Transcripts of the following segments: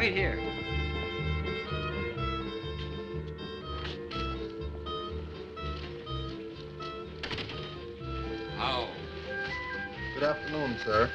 Wait here. How? Good afternoon, sir.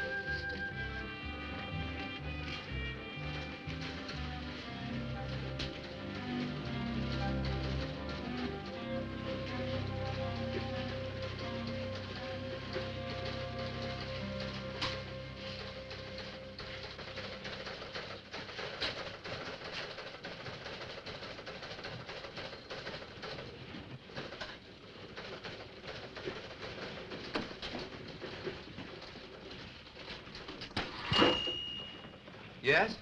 Yes?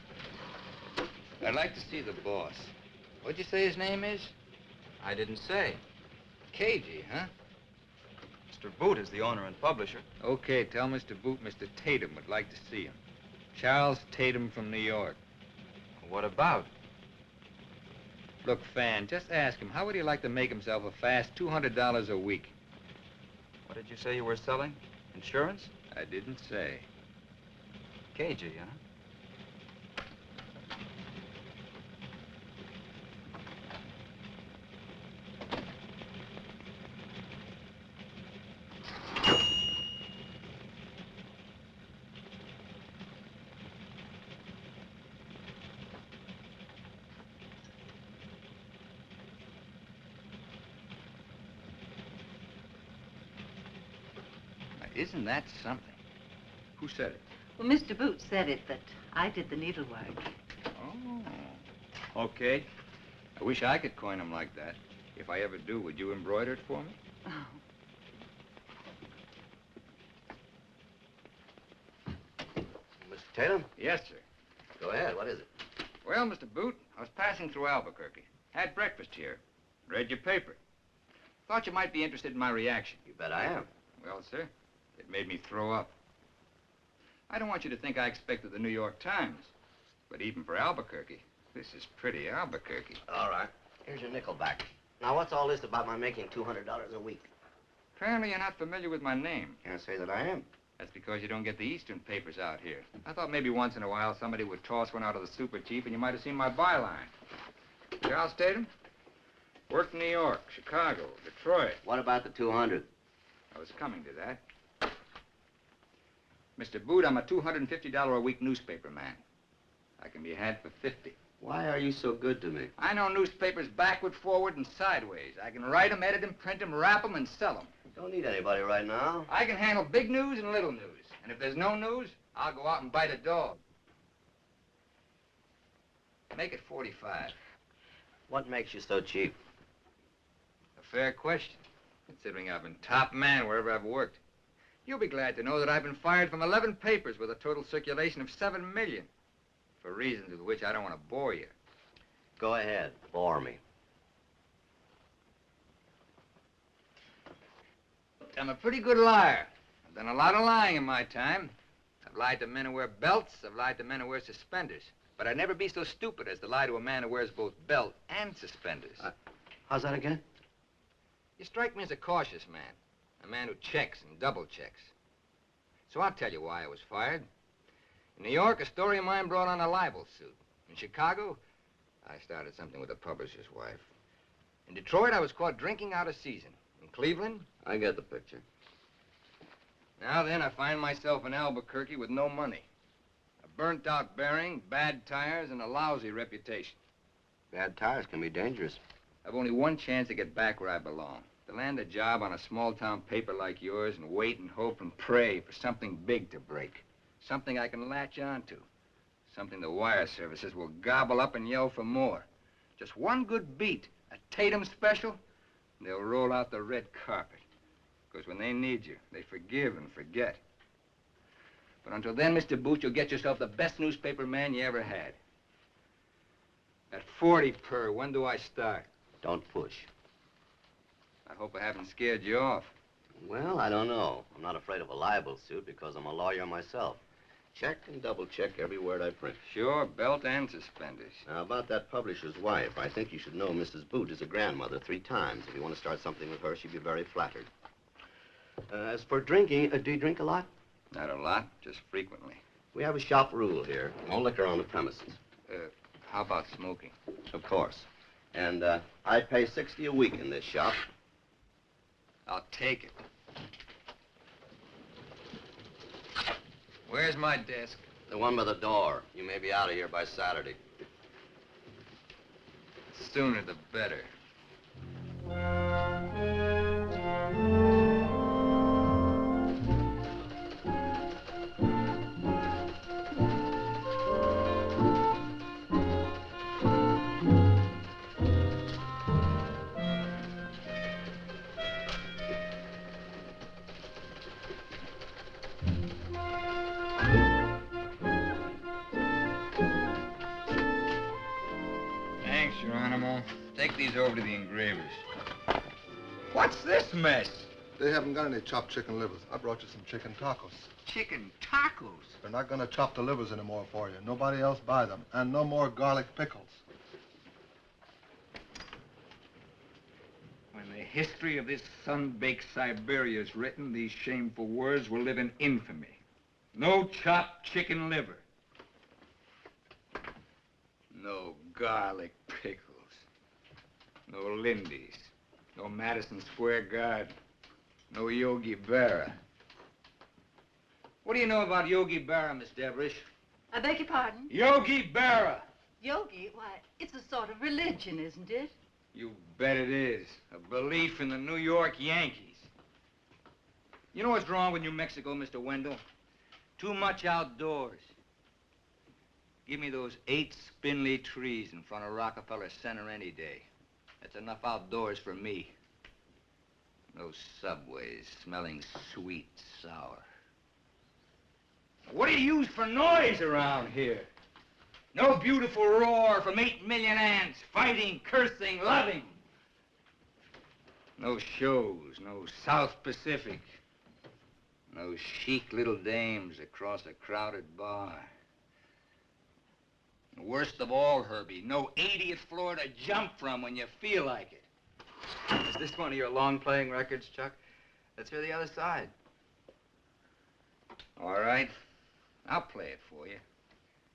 I'd like to see the boss. What'd you say his name is? I didn't say. Cagey, huh? Mr. Boot is the owner and publisher. Okay, tell Mr. Boot Mr. Tatum would like to see him. Charles Tatum from New York. What about? Look, Fan, just ask him, how would he like to make himself a fast $200 a week? What did you say you were selling? Insurance? I didn't say. Cagey, huh? Isn't that something? Who said it? Well, Mr. Boot said it, but I did the needlework. Oh. Okay. I wish I could coin them like that. If I ever do, would you embroider it for me? Oh. Mr. Tatum? Yes, sir. Go ahead. What is it? Well, Mr. Boot, I was passing through Albuquerque. Had breakfast here. Read your paper. Thought you might be interested in my reaction. You bet I am. Well, sir, it made me throw up. I don't want you to think I expected the New York Times, but even for Albuquerque, this is pretty Albuquerque. All right. Here's your nickel back. Now, what's all this about my making $200 a week? Apparently you're not familiar with my name. Can't say that I am. That's because you don't get the Eastern papers out here. I thought maybe once in a while somebody would toss one out of the super cheap and you might have seen my byline. Charles Tatum? Worked in New York, Chicago, Detroit. What about the 200? I was coming to that. Mr. Boot, I'm a $250 a week newspaper man. I can be had for 50. Why are you so good to me? I know newspapers backward, forward, and sideways. I can write them, edit them, print them, wrap them, and sell them. Don't need anybody right now. I can handle big news and little news. And if there's no news, I'll go out and bite a dog. Make it 45. What makes you so cheap? A fair question, considering I've been top man wherever I've worked. You'll be glad to know that I've been fired from 11 papers with a total circulation of 7 million, for reasons with which I don't want to bore you. Go ahead, bore me. I'm a pretty good liar. I've done a lot of lying in my time. I've lied to men who wear belts. I've lied to men who wear suspenders. But I'd never be so stupid as to lie to a man who wears both belt and suspenders. How's that again? You strike me as a cautious man. A man who checks and double checks. So I'll tell you why I was fired. In New York, a story of mine brought on a libel suit. In Chicago, I started something with a publisher's wife. In Detroit, I was caught drinking out of season. In Cleveland, I get the picture. now then, I find myself in Albuquerque with no money. A burnt-out bearing, bad tires, and a lousy reputation. Bad tires can be dangerous. I've only one chance to get back where I belong. To land a job on a small-town paper like yours and wait and hope and pray for something big to break. Something I can latch onto. Something the wire services will gobble up and yell for more. Just one good beat, a Tatum special, and they'll roll out the red carpet. Because when they need you, they forgive and forget. But until then, Mr. Boot, you'll get yourself the best newspaper man you ever had. At 40 per, when do I start? Don't push. I hope I haven't scared you off. Well, I don't know. I'm not afraid of a libel suit because I'm a lawyer myself. Check and double check every word I print. Sure, belt and suspenders. Now, about that publisher's wife, I think you should know Mrs. Boot is a grandmother 3 times. If you want to start something with her, she'd be very flattered. As for drinking, do you drink a lot? Not a lot, just frequently. We have a shop rule here. No liquor on the premises. How about smoking? Of course. And I pay $60 a week in this shop. I'll take it. Where's my desk? The one by the door. You may be out of here by Saturday. Sooner the better. Thanks, Geronimo. Take these over to the engravers. What's this mess? They haven't got any chopped chicken livers. I brought you some chicken tacos. Chicken tacos. They're not going to chop the livers anymore for you. Nobody else buy them. And no more garlic pickles. When the history of this sun-baked Siberia is written, these shameful words will live in infamy. No chopped chicken liver. No garlic pickles. No Lindy's. No Madison Square Garden. No Yogi Berra. What do you know about Yogi Berra, Miss Deverish? I beg your pardon? Yogi Berra! Yogi? Why, it's a sort of religion, isn't it? You bet it is. A belief in the New York Yankees. You know what's wrong with New Mexico, Mr. Wendell? Too much outdoors. Give me those 8 spindly trees in front of Rockefeller Center any day. That's enough outdoors for me. No subways smelling sweet, sour. What do you use for noise around here? No beautiful roar from 8 million ants, fighting, cursing, loving. No shows, no South Pacific. No chic little dames across a crowded bar. Worst of all, Herbie, no 80th floor to jump from when you feel like it. Is this one of your long-playing records, Chuck? Let's hear the other side. All right, I'll play it for you.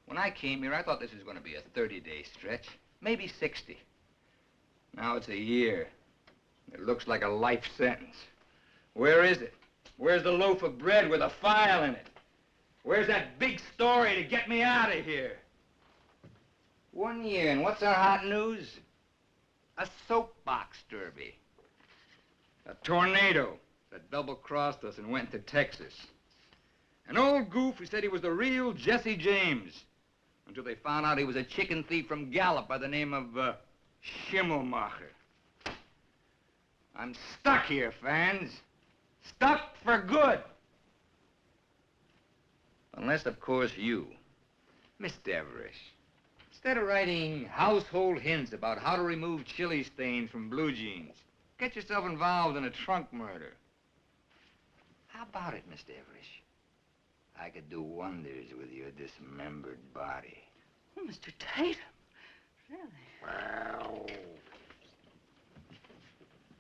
When I came here, I thought this was going to be a 30-day stretch, maybe 60. Now it's a year. It looks like a life sentence. Where is it? Where's the loaf of bread with a file in it? Where's that big story to get me out of here? 1 year, and what's our hot news? A soapbox derby. A tornado that double-crossed us and went to Texas. An old goof who said he was the real Jesse James, until they found out he was a chicken thief from Gallup by the name of Schimmelmacher. I'm stuck here, fans. Stuck for good. Unless, of course, you, Miss Deverish, instead of writing household hints about how to remove chili stains from blue jeans, get yourself involved in a trunk murder. How about it, Miss Deverish? I could do wonders with your dismembered body. Oh, Mr. Tatum. Really? Wow.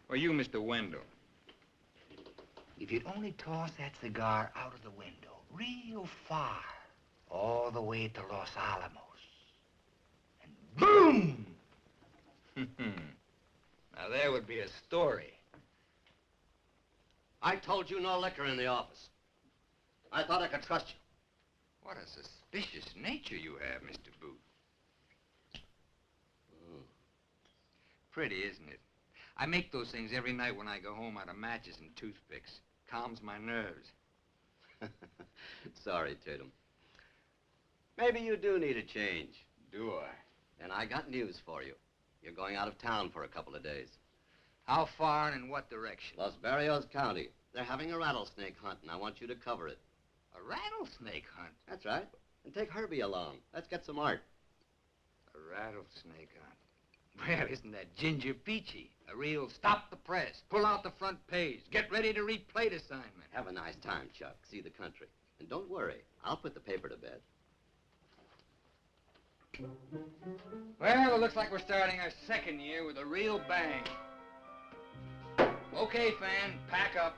Or you, Mr. Wendell. If you'd only toss that cigar out of the window, real far, all the way to Los Alamos, and boom! Now, there would be a story. I told you no liquor in the office. I thought I could trust you. What a suspicious nature you have, Mr. Booth. Pretty, isn't it? I make those things every night when I go home out of matches and toothpicks. Calms my nerves. Sorry, Tatum. Maybe you do need a change. Do I? And I got news for you. You're going out of town for a couple of days. How far and in what direction? Los Barrios County. They're having a rattlesnake hunt, and I want you to cover it. A rattlesnake hunt? That's right. And take Herbie along. Let's get some art. A rattlesnake hunt? Well, isn't that ginger peachy? A real stop the press, pull out the front page, get ready to read plate assignment. Have a nice time, Chuck. See the country. And don't worry. I'll put the paper to bed. Well, it looks like we're starting our second year with a real bang. Okay, fan, pack up.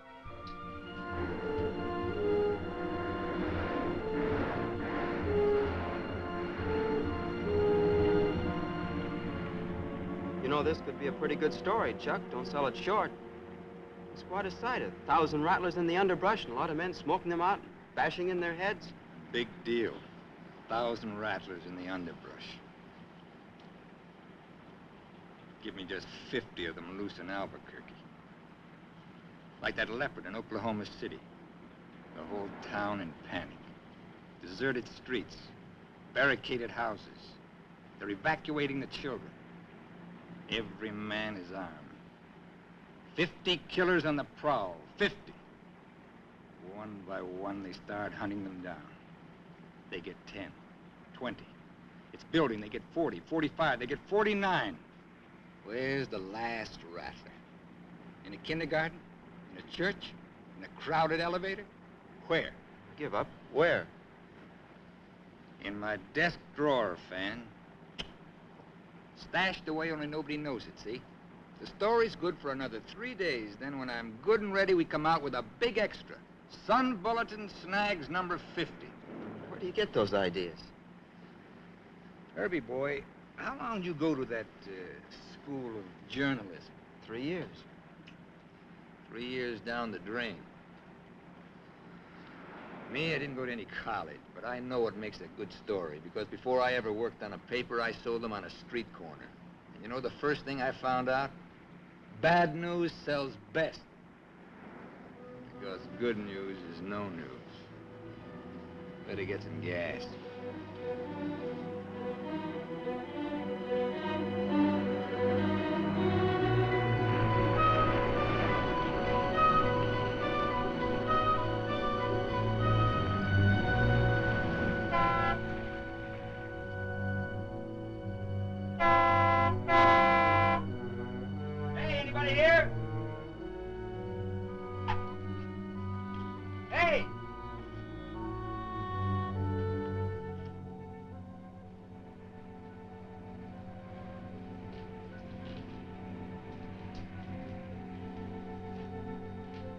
know, this could be a pretty good story, Chuck. Don't sell it short. It's quite a sight. 1,000 rattlers in the underbrush and a lot of men smoking them out, bashing in their heads. Big deal. 1,000 rattlers in the underbrush. Give me just 50 of them loose in Albuquerque. Like that leopard in Oklahoma City. The whole town in panic. Deserted streets. Barricaded houses. They're evacuating the children. Every man is armed. 50 killers on the prowl. 50. One by one, they start hunting them down. They get 10, 20. It's building. They get 40, 45. They get 49. Where's the last rattler? In a kindergarten? In a church? In a crowded elevator? Where? Give up. Where? In my desk drawer, Fan. Stashed away, only nobody knows it, see? The story's good for another 3 days. Then when I'm good and ready, we come out with a big extra. Sun Bulletin snags number 50. Where do you get those ideas? Herbie, boy, how long did you go to that school of journalism? 3 years. 3 years down the drain. Me, I didn't go to any college, but I know what makes a good story, because before I ever worked on a paper, I sold them on a street corner. And you know the first thing I found out? Bad news sells best. Because good news is no news. Better get some gas.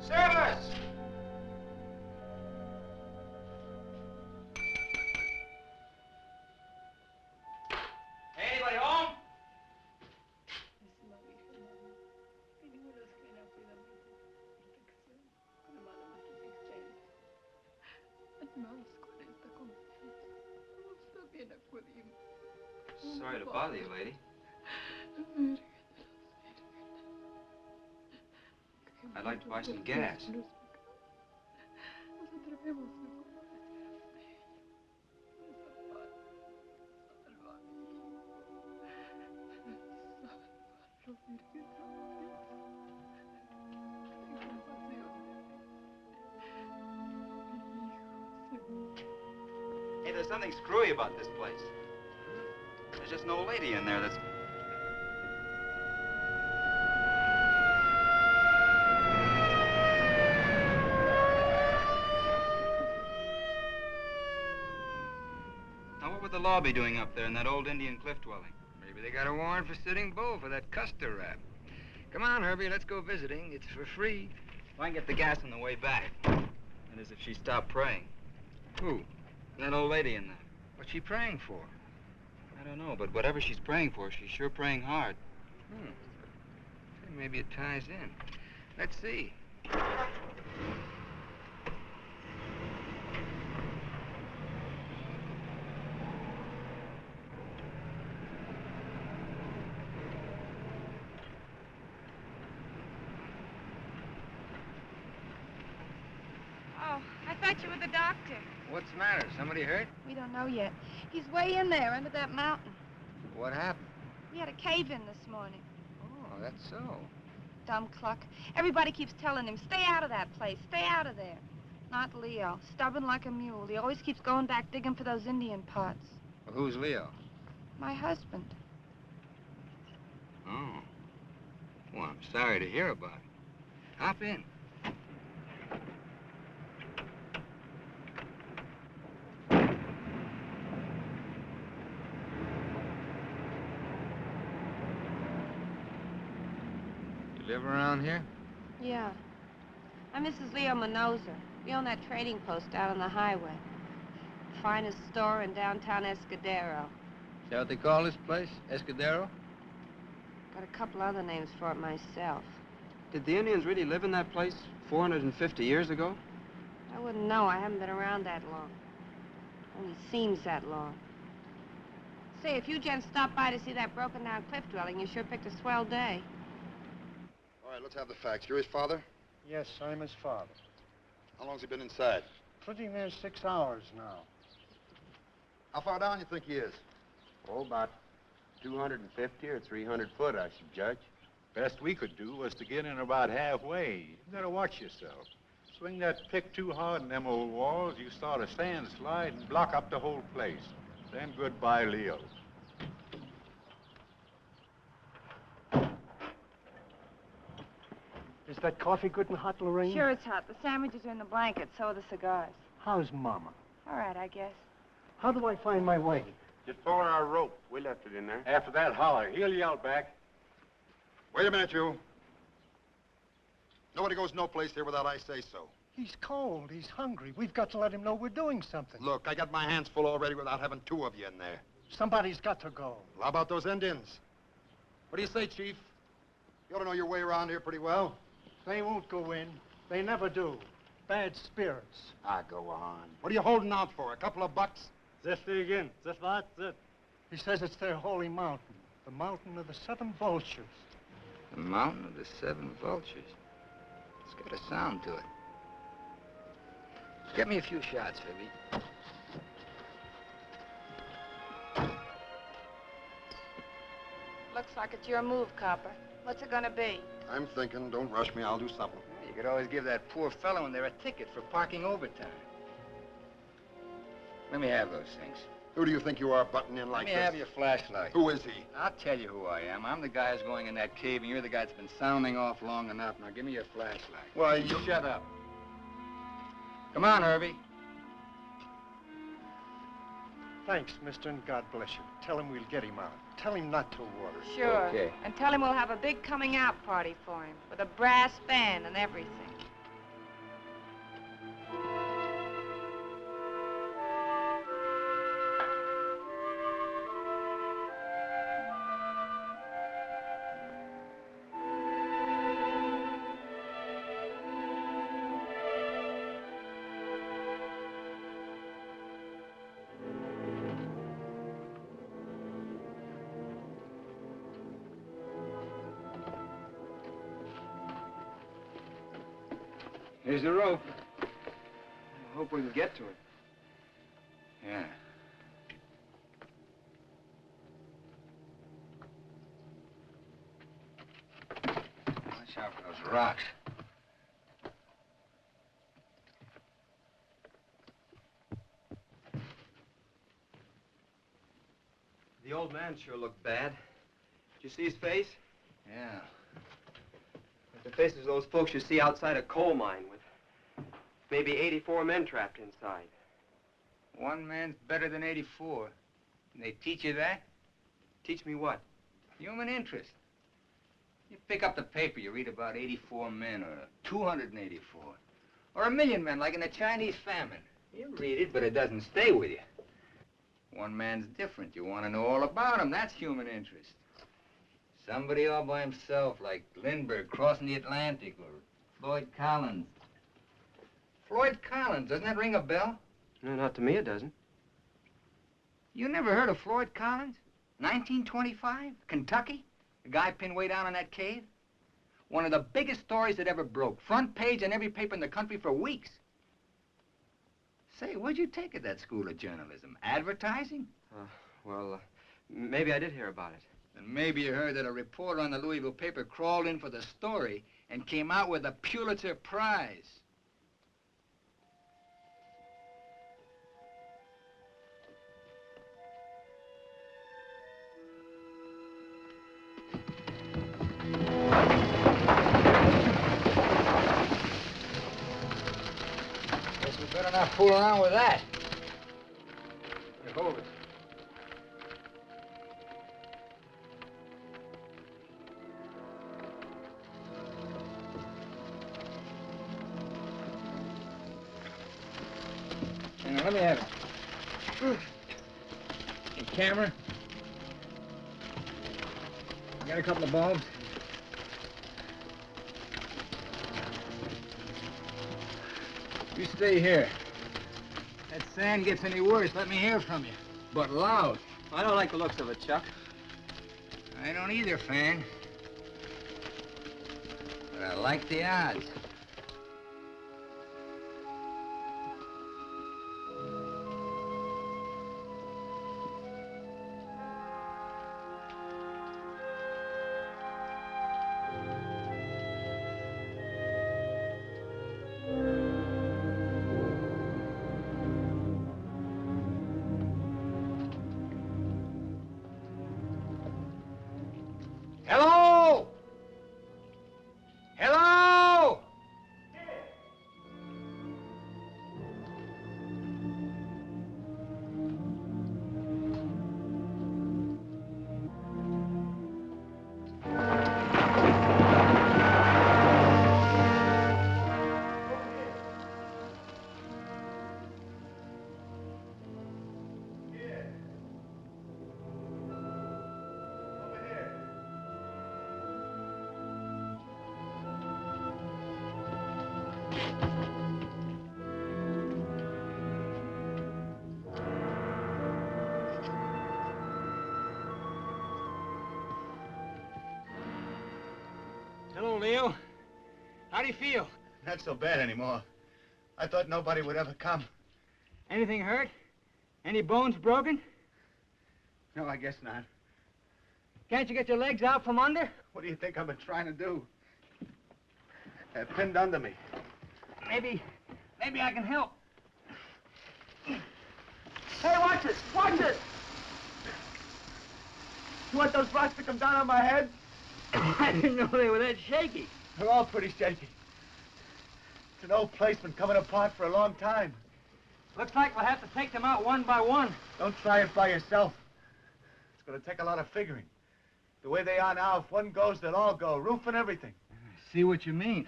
Service! Anybody home? Sorry to bother you, lady. I'd like to buy some gas. Hey, there's something screwy about this place. There's just an old lady in there that's... Now, what would the law be doing up there in that old Indian cliff dwelling? Maybe they got a warrant for Sitting Bull for that Custer rap. Come on, Herbie, let's go visiting. It's for free. If I can get the gas on the way back. That is, if she stopped praying. Who? That old lady in there. What's she praying for? I don't know, but whatever she's praying for, she's sure praying hard. Maybe it ties in. Let's see. Oh, I thought you were the doctor. What's the matter? Somebody hurt? We don't know yet. He's way in there under that mountain. What happened? We had a cave-in this morning. Oh, that's so. Dumb cluck. Everybody keeps telling him, stay out of that place, stay out of there. Not Leo. Stubborn like a mule. He always keeps going back digging for those Indian pots. Well, who's Leo? My husband. Oh. Well, I'm sorry to hear about it. Hop in. You live around here? Yeah. I'm Mrs. Leo Minosa. We own that trading post out on the highway. Finest store in downtown Escudero. Is that what they call this place? Escudero? Got a couple other names for it myself. Did the Indians really live in that place 450 years ago? I wouldn't know. I haven't been around that long. Only seems that long. Say, if you gents stopped by to see that broken-down cliff dwelling, you sure picked a swell day. All right, let's have the facts. You're his father? Yes, I'm his father. How long's he been inside? Pretty near 6 hours now. How far down you think he is? Oh, about 250 or 300 foot, I should judge. Best we could do was to get in about halfway. You better watch yourself. Swing that pick too hard in them old walls, you start a sand slide and block up the whole place. Then goodbye, Leo. Is that coffee good and hot, Lorraine? Sure it's hot. The sandwiches are in the blanket, so are the cigars. How's Mama? All right, I guess. How do I find my way? Just pull our rope. We left it in there. After that holler, he'll yell back. Wait a minute, you. Nobody goes no place here without I say so. He's cold. He's hungry. We've got to let him know we're doing something. Look, I got my hands full already without having two of you in there. Somebody's got to go. Well, how about those Indians? What do you say, Chief? You ought to know your way around here pretty well. They won't go in. They never do. Bad spirits. Go on. What are you holding out for? A couple of bucks? This again. This what? This. He says it's their holy mountain. The mountain of the 7 vultures. The mountain of the 7 vultures. It's got a sound to it. Get me a few shots, Phoebe. Looks like it's your move, Copper. What's it gonna be? I'm thinking, don't rush me, I'll do something. You could always give that poor fellow in there a ticket for parking overtime. Let me have those things. Who do you think you are butting in like Let me this? have your flashlight. Who is he? I'll tell you who I am. I'm the guy who's going in that cave, and you're the guy that's been sounding off long enough. Now, give me your flashlight. Why, you... Shut up. Come on, Herbie. Thanks, mister, and God bless you. Tell him we'll get him out. Tell him not to worry. Sure. Okay. And tell him we'll have a big coming out party for him, with a brass band and everything. Here's the rope. I hope we can get to it. Yeah. Watch out for those rocks. The old man sure looked bad. Did you see his face? Yeah. The faces of those folks you see outside a coal mine with maybe 84 men trapped inside. One man's better than 84. They teach you that? Teach me what? Human interest. You pick up the paper, you read about 84 men, or 284, or 1,000,000 men, like in the Chinese famine. You read it, but it doesn't stay with you. One man's different. You want to know all about him. That's human interest. Somebody all by himself, like Lindbergh crossing the Atlantic, or Floyd Collins. Floyd Collins, doesn't that ring a bell? No, not to me it doesn't. You never heard of Floyd Collins? 1925, Kentucky? The guy pinned way down in that cave? One of the biggest stories that ever broke. Front page in every paper in the country for weeks. Say, what'd you take at that school of journalism? Advertising? Maybe I did hear about it. And maybe you heard that a reporter on the Louisville paper crawled in for the story and came out with a Pulitzer Prize. Guess we better not fool around with that. Here, hold it. Now, let me have it. Your camera. Got a couple of bulbs? You stay here. If that sand gets any worse, let me hear from you. But loud. I don't like the looks of it, Chuck. I don't either, Fan. But I like the odds. Hello? Hello? Hello, Leo. How do you feel? Not so bad anymore. I thought nobody would ever come. Anything hurt? Any bones broken? No, I guess not. Can't you get your legs out from under? What do you think I've been trying to do? They're pinned under me. Maybe I can help. Hey, watch it! Watch it! You want those rocks to come down on my head? I didn't know they were that shaky. They're all pretty shaky. It's an old place been coming apart for a long time. Looks like we'll have to take them out one by one. Don't try it by yourself. It's going to take a lot of figuring. The way they are now, if one goes, they'll all go, roof and everything. I see what you mean.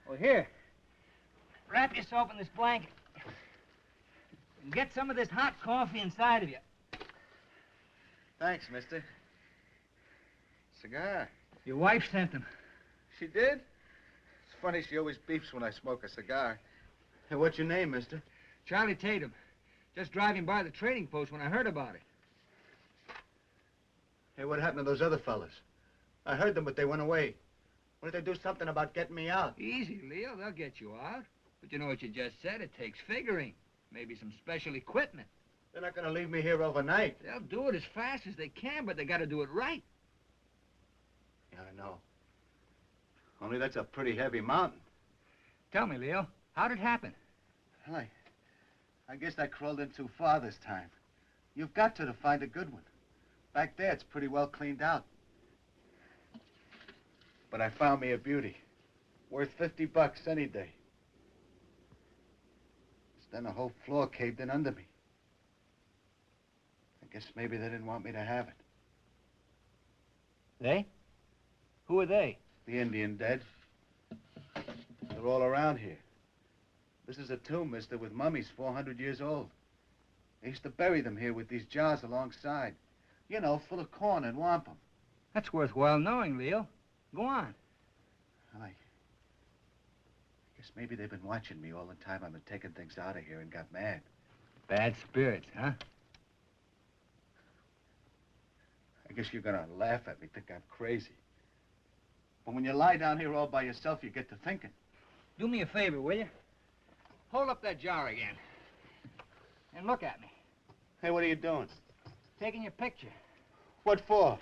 Well, here. Wrap yourself in this blanket. And get some of this hot coffee inside of you. Thanks, mister. Cigar. Your wife sent them. She did? It's funny, she always beeps when I smoke a cigar. Hey, what's your name, mister? Charlie Tatum. Just driving by the trading post when I heard about it. Hey, what happened to those other fellas? I heard them, but they went away. What did they do something about getting me out? Easy, Leo. They'll get you out. But you know what you just said? It takes figuring. Maybe some special equipment. They're not going to leave me here overnight. They'll do it as fast as they can, but they got to do it right. Yeah, I know. Only that's a pretty heavy mountain. Tell me, Leo, how'd it happen? Well, I guess I crawled in too far this time. You've got to find a good one. Back there, it's pretty well cleaned out. But I found me a beauty. Worth $50 any day. Then the whole floor caved in under me. I guess maybe they didn't want me to have it. They? Who are they? The Indian dead. They're all around here. This is a tomb, mister, with mummies 400 years old. They used to bury them here with these jars alongside. You know, full of corn and wampum. That's worthwhile knowing, Leo. Go on. I guess maybe they've been watching me all the time I've been taking things out of here and got mad. Bad spirits, huh? I guess you're gonna laugh at me, think I'm crazy. But when you lie down here all by yourself, you get to thinking. Do me a favor, will you? Hold up that jar again. And look at me. Hey, what are you doing? Taking your picture. What for?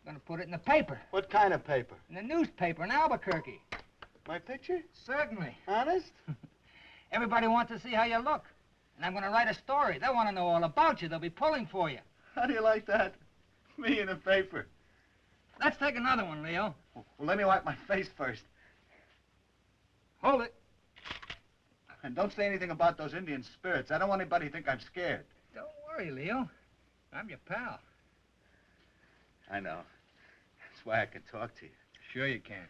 Gonna put it in the paper. What kind of paper? In the newspaper in Albuquerque. My picture? Certainly. Honest? Everybody wants to see how you look. And I'm gonna write a story. They want to know all about you. They'll be pulling for you. How do you like that? Me in a paper. Let's take another one, Leo. Well, let me wipe my face first. Hold it. And don't say anything about those Indian spirits. I don't want anybody to think I'm scared. Don't worry, Leo. I'm your pal. I know. That's why I can talk to you. Sure you can.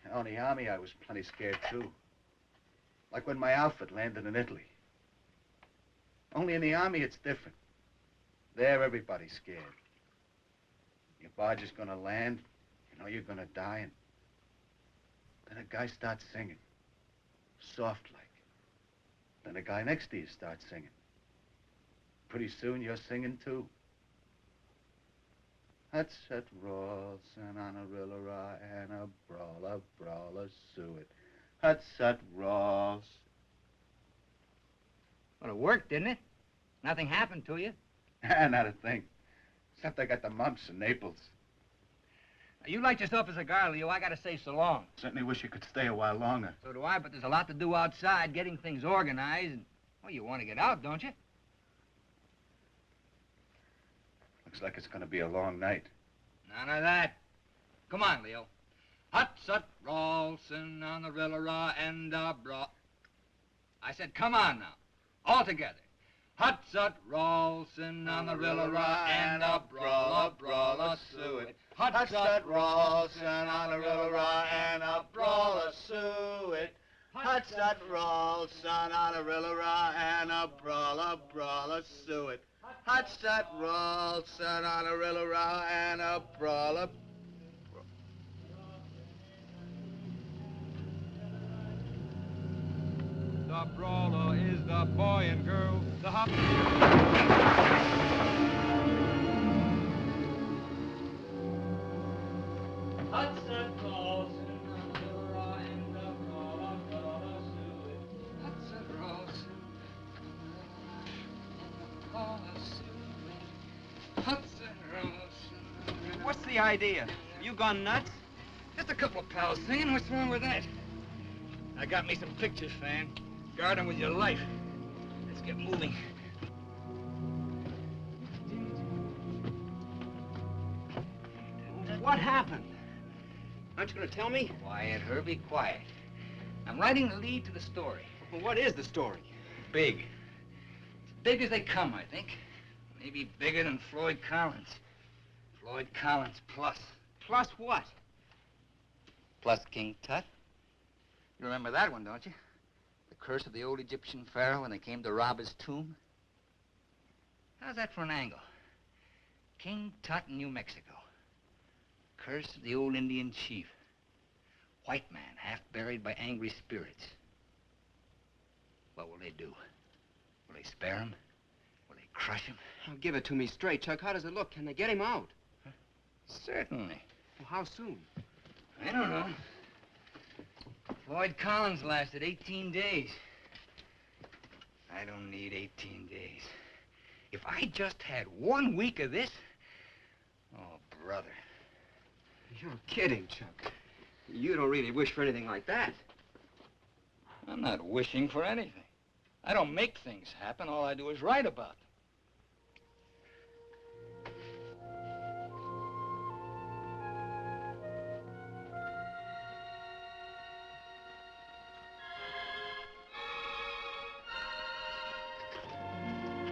In the army, I was plenty scared, too. Like when my outfit landed in Italy. Only in the army, it's different. There, everybody's scared. Your barge is gonna land. You know you're gonna die, and then a guy starts singing. Soft like. Then a guy next to you starts singing. Pretty soon you're singing too. Hut set Rawlson on a rilla and a brawler suet. Hut set Rawls. Well, it worked, didn't it? Nothing happened to you. Not a thing. Except I got the mumps in Naples. Now, you light yourself a cigar, Leo. I gotta say so long. Certainly wish you could stay a while longer. So do I, but there's a lot to do outside, getting things organized. And, well, you want to get out, don't you? Looks like it's gonna be a long night. None of that. Come on, Leo. Hut sut Rawlson on the rilla and a bra. I said, come on now. All together. Hut sut Rawlson on the rilla and a brawler suet. Hut sut Rawlson on the rilla and a brawler suet. Hut sut Rawlson on the rilla and a brawler suet. Hut sut Rawlson on a rilla and a brawler. The brawler is the boy and girl. The hop. Hut sut Rawlson on the rilla and a brawler suet. Hut sut Rawlson and a brawler suet. Hut sut Rawlson. What's the idea? You gone nuts? Just a couple of pals singing. What's wrong with that? I got me some pictures, Fan. Guard them with your life. Let's get moving. What happened? Aren't you going to tell me? Quiet, Herbie, quiet. I'm writing the lead to the story. Well, what is the story? Big. As big as they come, I think. Maybe bigger than Floyd Collins. Floyd Collins plus. Plus what? Plus King Tut. You remember that one, don't you? The curse of the old Egyptian pharaoh when they came to rob his tomb? How's that for an angle? King Tut in New Mexico. Curse of the old Indian chief. White man, half buried by angry spirits. What will they do? Will they spare him? Will they crush him? Oh, give it to me straight, Chuck. How does it look? Can they get him out? Huh? Certainly. Well, how soon? I don't know. Floyd Collins lasted 18 days. I don't need 18 days. If I just had 1 week of this... Oh, brother. You're kidding, Chuck. You don't really wish for anything like that. I'm not wishing for anything. I don't make things happen. All I do is write about them.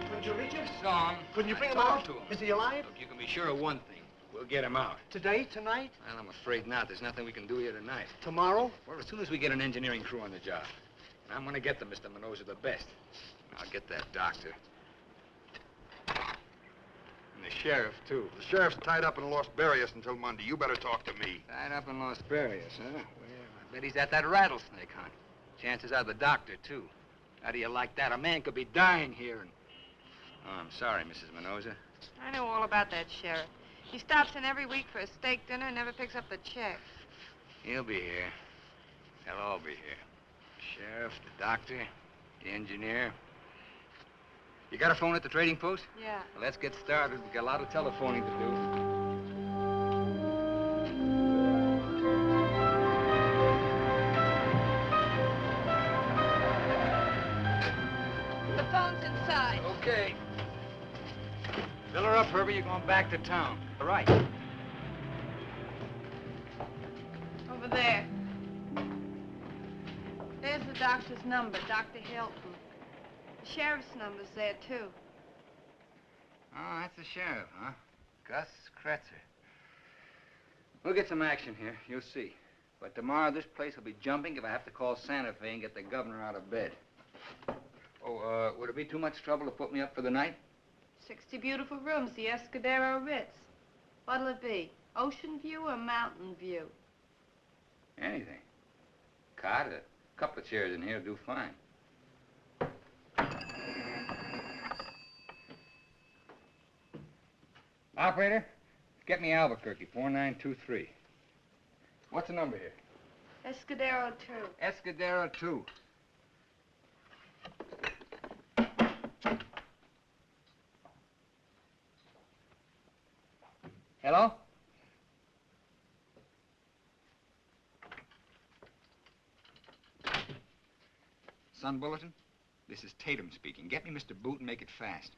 Couldn't you reach him? Song. Couldn't you bring him Talk out? to him. Is he alive? Look, you can be sure of one thing. We'll get him out. Today? Tonight? Well, I'm afraid not. There's nothing we can do here tonight. Tomorrow? Well, as soon as we get an engineering crew on the job. And I'm going to get them, Mr. Minosa, the best. I'll get that doctor. And the sheriff, too. The sheriff's tied up in Los Barrios until Monday. You better talk to me. Tied up in Los Barrios, huh? Well, I bet he's at that rattlesnake hunt. Chances are the doctor, too. How do you like that? A man could be dying here and... Oh, I'm sorry, Mrs. Minosa. I know all about that sheriff. He stops in every week for a steak dinner and never picks up the check. He'll be here. They'll all be here. The sheriff, the doctor, the engineer. You got a phone at the trading post? Yeah. Well, let's get started. We've got a lot of telephoning to do. The phone's inside. Okay. Fill her up, Herbie. You're going back to town. All right. Over there. There's the doctor's number, Dr. Hilton. The sheriff's number's there, too. Oh, that's the sheriff, huh? Gus Kretzer. We'll get some action here. You'll see. But tomorrow, this place will be jumping if I have to call Santa Fe and get the governor out of bed. Oh, would it be too much trouble to put me up for the night? 60 beautiful rooms, the Escudero Ritz. What'll it be? Ocean view or mountain view? Anything. Cot, a couple of chairs in here will do fine. Operator, get me Albuquerque, 4923. What's the number here? Escudero 2. Escudero 2. Hello? Sun Bulletin? This is Tatum speaking. Get me Mr. Boot and make it fast.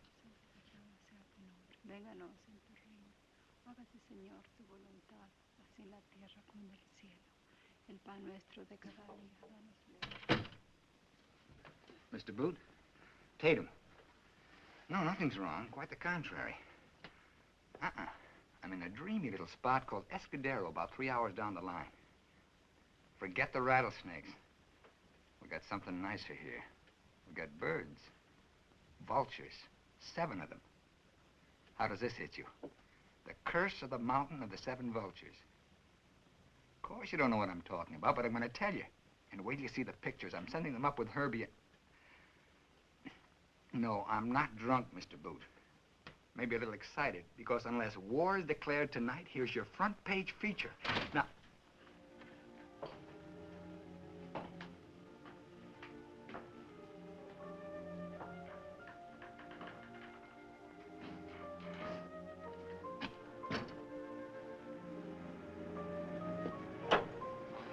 Mr. Boot? Tatum. No, nothing's wrong. Quite the contrary. I'm in a dreamy little spot called Escudero, about 3 hours down the line. Forget the rattlesnakes. We got something nicer here. We got birds. Vultures. 7 of them. How does this hit you? The curse of the mountain of the 7 vultures. Of course you don't know what I'm talking about, but I'm going to tell you. And wait till you see the pictures. I'm sending them up with Herbie. No, I'm not drunk, Mr. Boot. Maybe a little excited, because unless war is declared tonight, here's your front page feature. Now...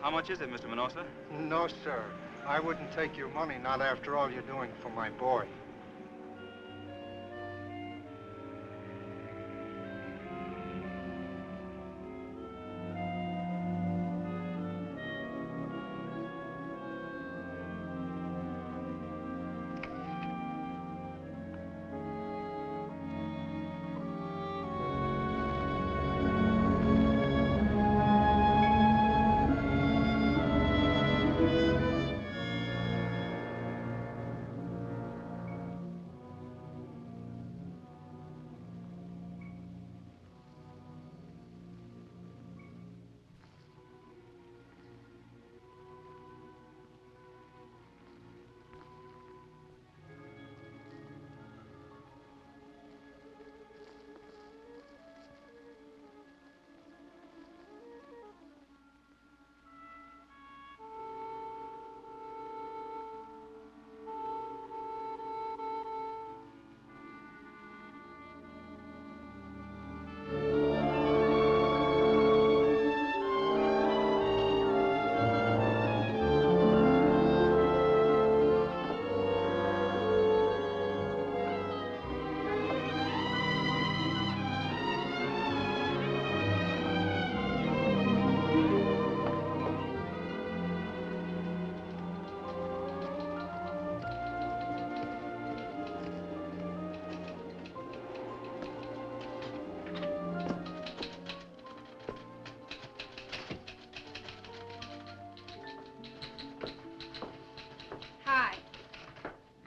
How much is it, Mr. Minosa? No, sir. I wouldn't take your money, not after all you're doing for my boy.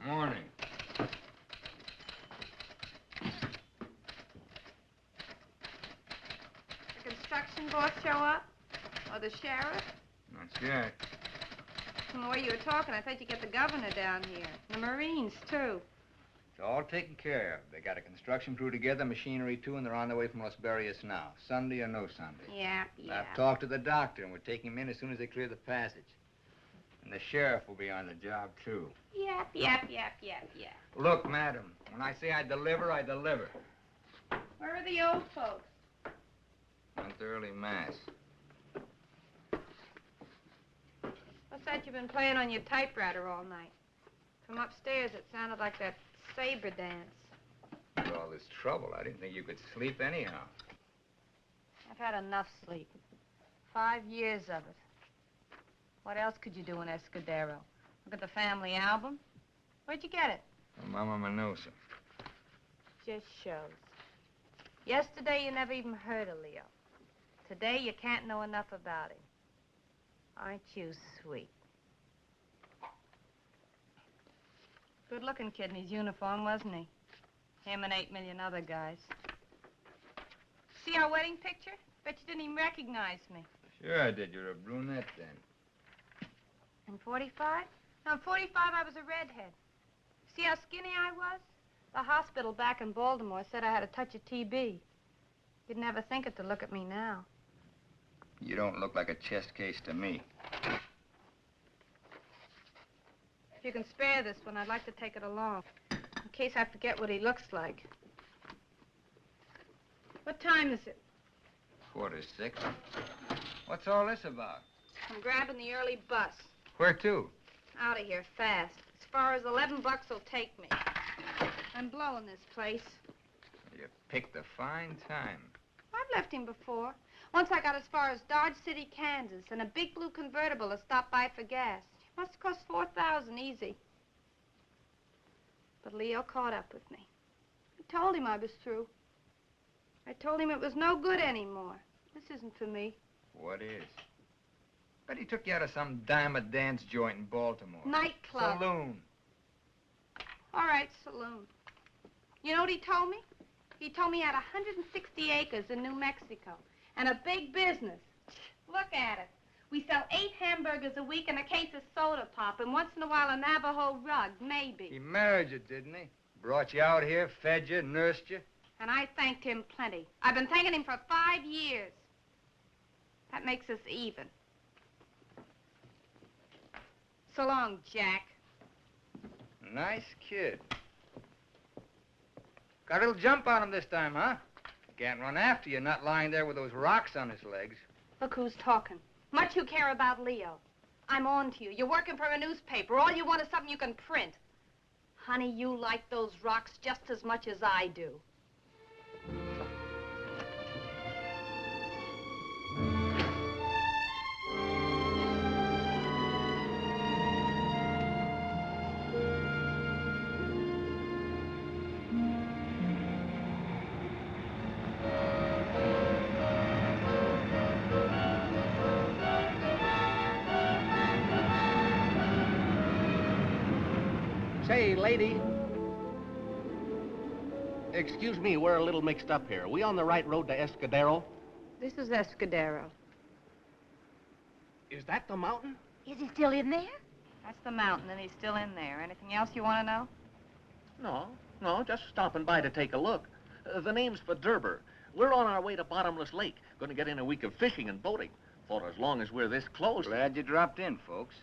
Morning. The construction boss show up? Or the sheriff? Not yet. From the way you were talking, I thought you'd get the governor down here. The Marines, too. It's all taken care of. They got a construction crew together, machinery too, and they're on their way from Los Barrios now. Sunday or no Sunday. Yep. I've talked to the doctor, and we're taking him in as soon as they clear the passage. And the sheriff will be on the job, too. Yep. Look, madam, when I say I deliver, I deliver. Where are the old folks? Went to early mass. What's that you've been playing on your typewriter all night? From upstairs, it sounded like that saber dance. With all this trouble, I didn't think you could sleep anyhow. I've had enough sleep. 5 years of it. What else could you do in Escudero? Look at the family album? Where'd you get it? From Mama Minosa. Just shows. Yesterday, you never even heard of Leo. Today, you can't know enough about him. Aren't you sweet? Good-looking kid in his uniform, wasn't he? Him and 8 million other guys. See, our wedding picture? Bet you didn't even recognize me. Sure I did. You're a brunette then. In 45? No, in 45 I was a redhead. See how skinny I was? The hospital back in Baltimore said I had a touch of TB. You'd never think it to look at me now. You don't look like a chest case to me. If you can spare this one, I'd like to take it along, in case I forget what he looks like. What time is it? 4:45. What's all this about? I'm grabbing the early bus. Where to? Out of here fast. As far as $11 will take me. I'm blowing this place. You picked a fine time. I've left him before. Once I got as far as Dodge City, Kansas, in a big blue convertible to stop by for gas. Must have cost $4,000 easy. But Leo caught up with me. I told him I was through. I told him it was no good anymore. This isn't for me. What is? Bet he took you out of some dime-a-dance joint in Baltimore. Nightclub. Saloon. All right, saloon. You know what he told me? He told me he had 160 acres in New Mexico and a big business. Look at it. We sell 8 hamburgers a week and a case of soda pop, and once in a while a Navajo rug, maybe. He married you, didn't he? Brought you out here, fed you, nursed you. And I thanked him plenty. I've been thanking him for 5 years. That makes us even. So long, Jack. Nice kid. Got a little jump on him this time, huh? Can't run after you, not lying there with those rocks on his legs. Look who's talking. Much you care about Leo. I'm on to you. You're working for a newspaper. All you want is something you can print. Honey, you like those rocks just as much as I do. Say, lady. Excuse me, we're a little mixed up here. Are we on the right road to Escudero? This is Escudero. Is that the mountain? Is he still in there? That's the mountain, and he's still in there. Anything else you want to know? No, just stopping by to take a look. The name's Durber. We're on our way to Bottomless Lake. Going to get in a week of fishing and boating. Thought as long as we're this close... Glad you dropped in, folks.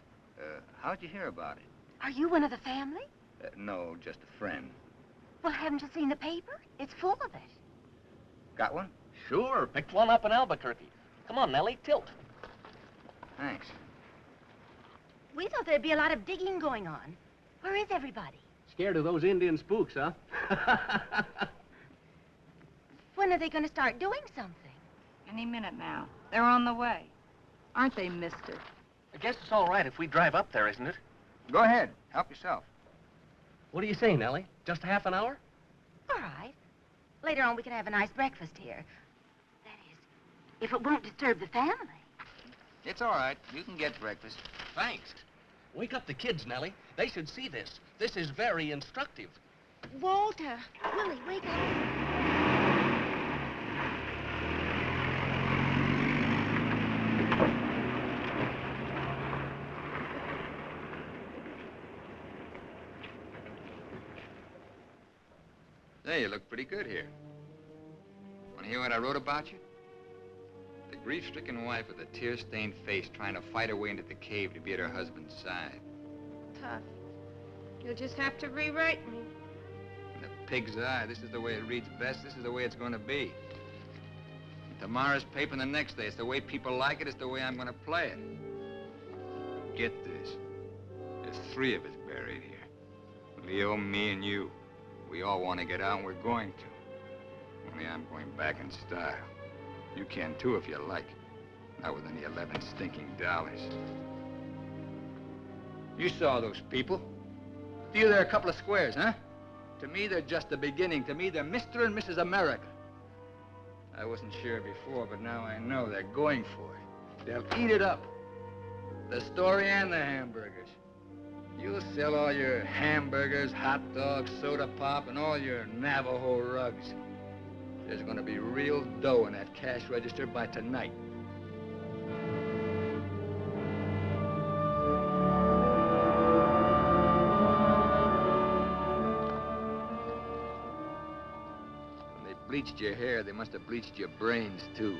How'd you hear about it? Are you one of the family? No, just a friend. Well, haven't you seen the paper? It's full of it. Got one? Sure, picked one up in Albuquerque. Come on, Nellie, tilt. Thanks. We thought there'd be a lot of digging going on. Where is everybody? Scared of those Indian spooks, huh? When are they going to start doing something? Any minute now. They're on the way. Aren't they, mister? I guess it's all right if we drive up there, isn't it? Go ahead. Help yourself. What do you say, Nellie? Just a half an hour? All right. Later on, we can have a nice breakfast here. That is, if it won't disturb the family. It's all right. You can get breakfast. Thanks. Wake up the kids, Nellie. They should see this. This is very instructive. Walter, Willie, wake up. Say, you look pretty good here. Want to hear what I wrote about you? The grief-stricken wife with a tear-stained face trying to fight her way into the cave to be at her husband's side. Tough. You'll just have to rewrite me. In the pig's eye, this is the way it reads best. This is the way it's going to be. In tomorrow's paper and the next day, it's the way people like it. It's the way I'm going to play it. Get this. There's 3 of us buried here. Leo, me, and you. We all want to get out, and we're going to. Only I'm going back in style. You can, too, if you like. Not with any 11 stinking dollars. You saw those people. To you, they're a couple of squares, huh? To me, they're just the beginning. To me, they're Mr. and Mrs. America. I wasn't sure before, but now I know they're going for it. They'll eat it up. The story and the hamburgers. You'll sell all your hamburgers, hot dogs, soda pop, and all your Navajo rugs. There's gonna be real dough in that cash register by tonight. When they bleached your hair, they must have bleached your brains, too.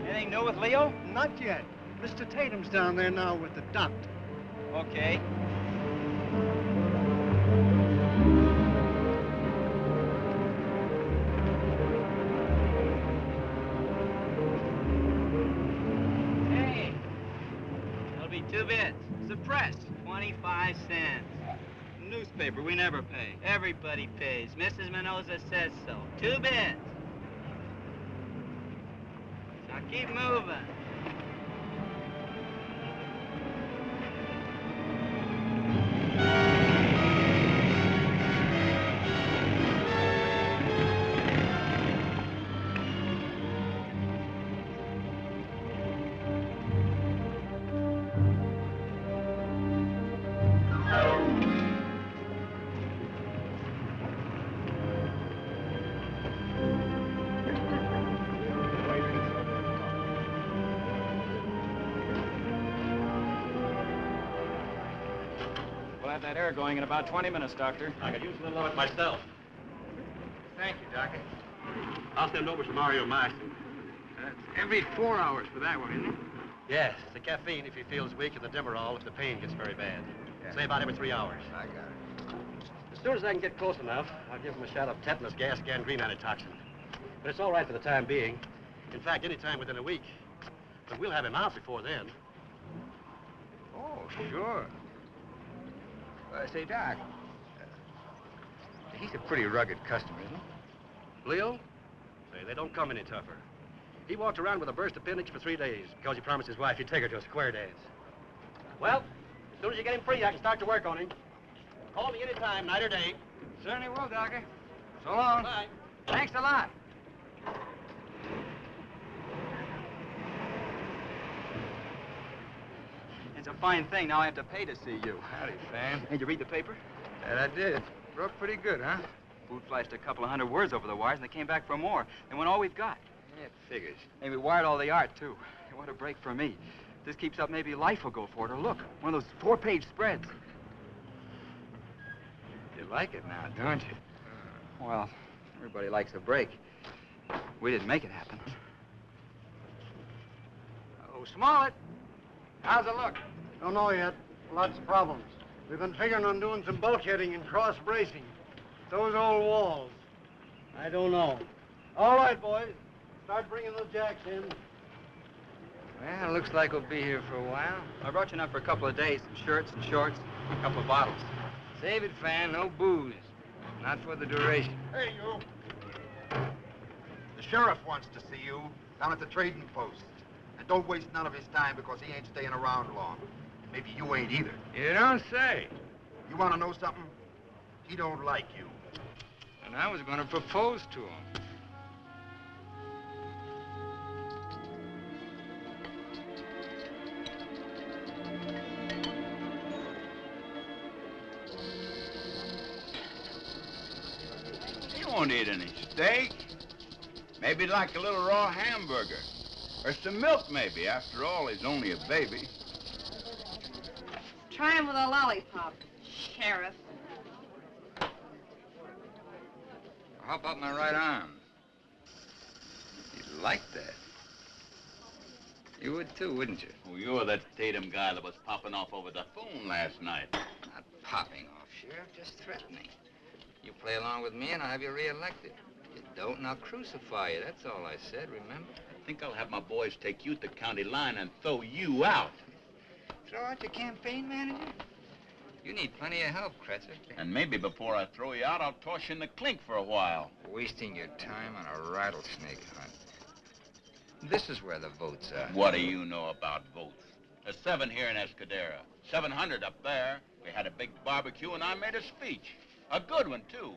Anything new with Leo? Not yet. Mr. Tatum's down there now with the doctor. Okay. Hey, that'll be 2 bits. Suppressed, 25 cents. Newspaper, we never pay. Everybody pays. Mrs. Minosa says so. 2 bits. Now keep moving. That air going in about 20 minutes, Doctor. I could use a little of it myself. Thank you, Doctor. I'll send over some Mario Max. That's every 4 hours for that one, isn't it? Yes, the caffeine if he feels weak and the Demerol if the pain gets very bad. Yeah. Say about every 3 hours. I got it. As soon as I can get close enough, I'll give him a shot of tetanus gas gangrene antitoxin. But it's all right for the time being. In fact, any time within a week. But we'll have him out before then. Oh, sure. Say, Doc, he's a pretty rugged customer, isn't he? Leo? Say, they don't come any tougher. He walked around with a burst appendix for 3 days because he promised his wife he'd take her to a square dance. Well, as soon as you get him free, I can start to work on him. Call me anytime, night or day. Certainly will, Doctor. So long. Bye. Thanks a lot. It's a fine thing. Now I have to pay to see you. Howdy, Fan. Did you read the paper? That I did. Wrote pretty good, huh? Food flashed a couple of 100 words over the wires, and they came back for more. They want all we've got. Yeah, it figures. And we wired all the art, too. What a break for me. If this keeps up, maybe life will go for it. Or look, one of those 4-page spreads. You like it now, don't you? Well, everybody likes a break. We didn't make it happen. Oh, Smollett. How's it look? Don't know yet. Lots of problems. We've been figuring on doing some bulkheading and cross bracing. Those old walls. I don't know. All right, boys. Start bringing those jacks in. Well, it looks like we'll be here for a while. I brought you enough for a couple of days. Some shirts and shorts, a couple of bottles. Save it, Fan. No booze. Not for the duration. Hey, you. The sheriff wants to see you down at the trading post. And don't waste none of his time because he ain't staying around long. Maybe you ain't either. You don't say. You want to know something? He don't like you. And I was going to propose to him. You won't eat any steak. Maybe like a little raw hamburger. Or some milk, maybe. After all, he's only a baby. Try him with a lollipop, Sheriff. How about my right arm? You'd like that. You would too, wouldn't you? Oh, you're that Tatum guy that was popping off over the phone last night. Not popping off, Sheriff, just threatening. You play along with me and I'll have you reelected. You don't, and I'll crucify you. That's all I said, remember? I think I'll have my boys take you to the county line and throw you out. Throw out your campaign manager? You need plenty of help, Kretzer. And maybe before I throw you out, I'll toss you in the clink for a while. Wasting your time on a rattlesnake hunt. This is where the votes are. What do you know about votes? There's 7 here in Escadera, 700 up there. We had a big barbecue and I made a speech. A good one, too.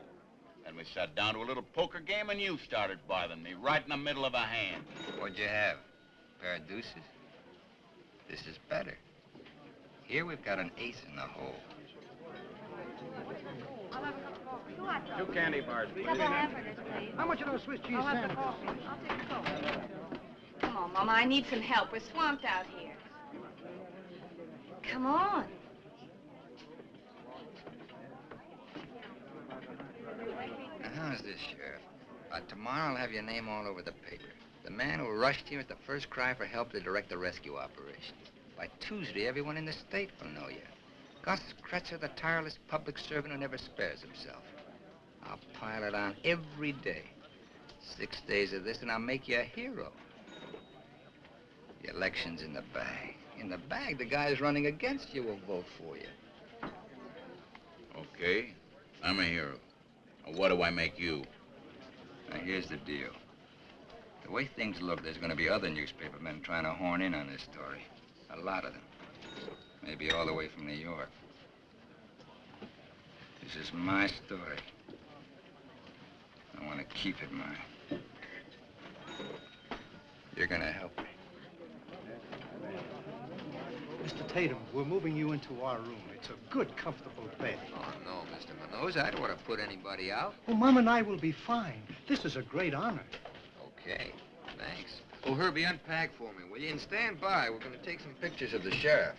Then we sat down to a little poker game and you started bothering me right in the middle of a hand. What'd you have? A pair of deuces? This is better. Here we've got an ace in the hole. 2 candy bars, please. Couple hamburgers, please. How much are those Swiss cheese I'll have the sandwiches? coffee. I'll take the coffee. Come on, Mama, I need some help. We're swamped out here. Come on. Now, how's this, Sheriff? Tomorrow I'll have your name all over the paper. The man who rushed here at the first cry for help to direct the rescue operation. By Tuesday, everyone in the state will know you. Gus Kretzer, the tireless public servant who never spares himself. I'll pile it on every day. 6 days of this, and I'll make you a hero. The election's in the bag. In the bag, the guys running against you will vote for you. Okay, I'm a hero. Now, what do I make you? Now, here's the deal. The way things look, there's going to be other newspaper men trying to horn in on this story. A lot of them. Maybe all the way from New York. This is my story. I want to keep it mine. You're going to help me. Mr. Tatum, we're moving you into our room. It's a good, comfortable bed. Oh, no, Mr. Minosa. I don't want to put anybody out. Oh, Mom and I will be fine. This is a great honor. Okay, thanks. Oh, Herbie, unpack for me, will you? And stand by. We're going to take some pictures of the sheriff.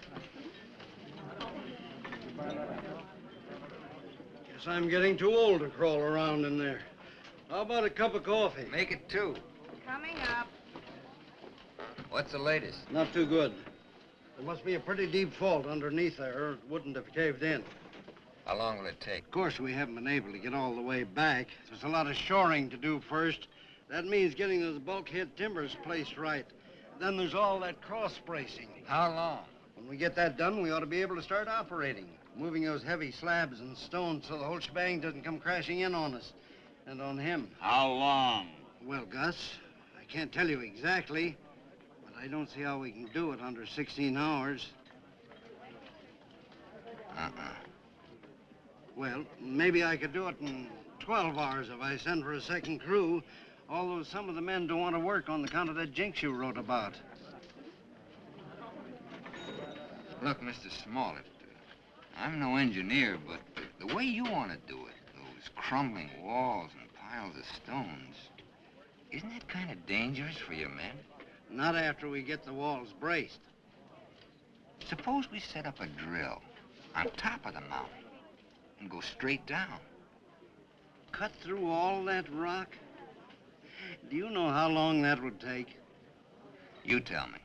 Guess I'm getting too old to crawl around in there. How about a cup of coffee? Make it 2. Coming up. What's the latest? Not too good. There must be a pretty deep fault underneath there, or it wouldn't have caved in. How long will it take? Of course, we haven't been able to get all the way back. There's a lot of shoring to do first. That means getting those bulkhead timbers placed right. Then there's all that cross bracing. How long? When we get that done, we ought to be able to start operating. Moving those heavy slabs and stones so the whole shebang doesn't come crashing in on us. And on him. How long? Well, Gus, I can't tell you exactly, but I don't see how we can do it under 16 hours. Well, maybe I could do it in 12 hours if I send for a second crew, although some of the men don't want to work on the count of that jinx you wrote about. Look, Mr. Smollett, I'm no engineer, but the way you want to do it, those crumbling walls and piles of stones, isn't that kind of dangerous for your men? Not after we get the walls braced. Suppose we set up a drill on top of the mountain and go straight down. Cut through all that rock? Do you know how long that would take? You tell me.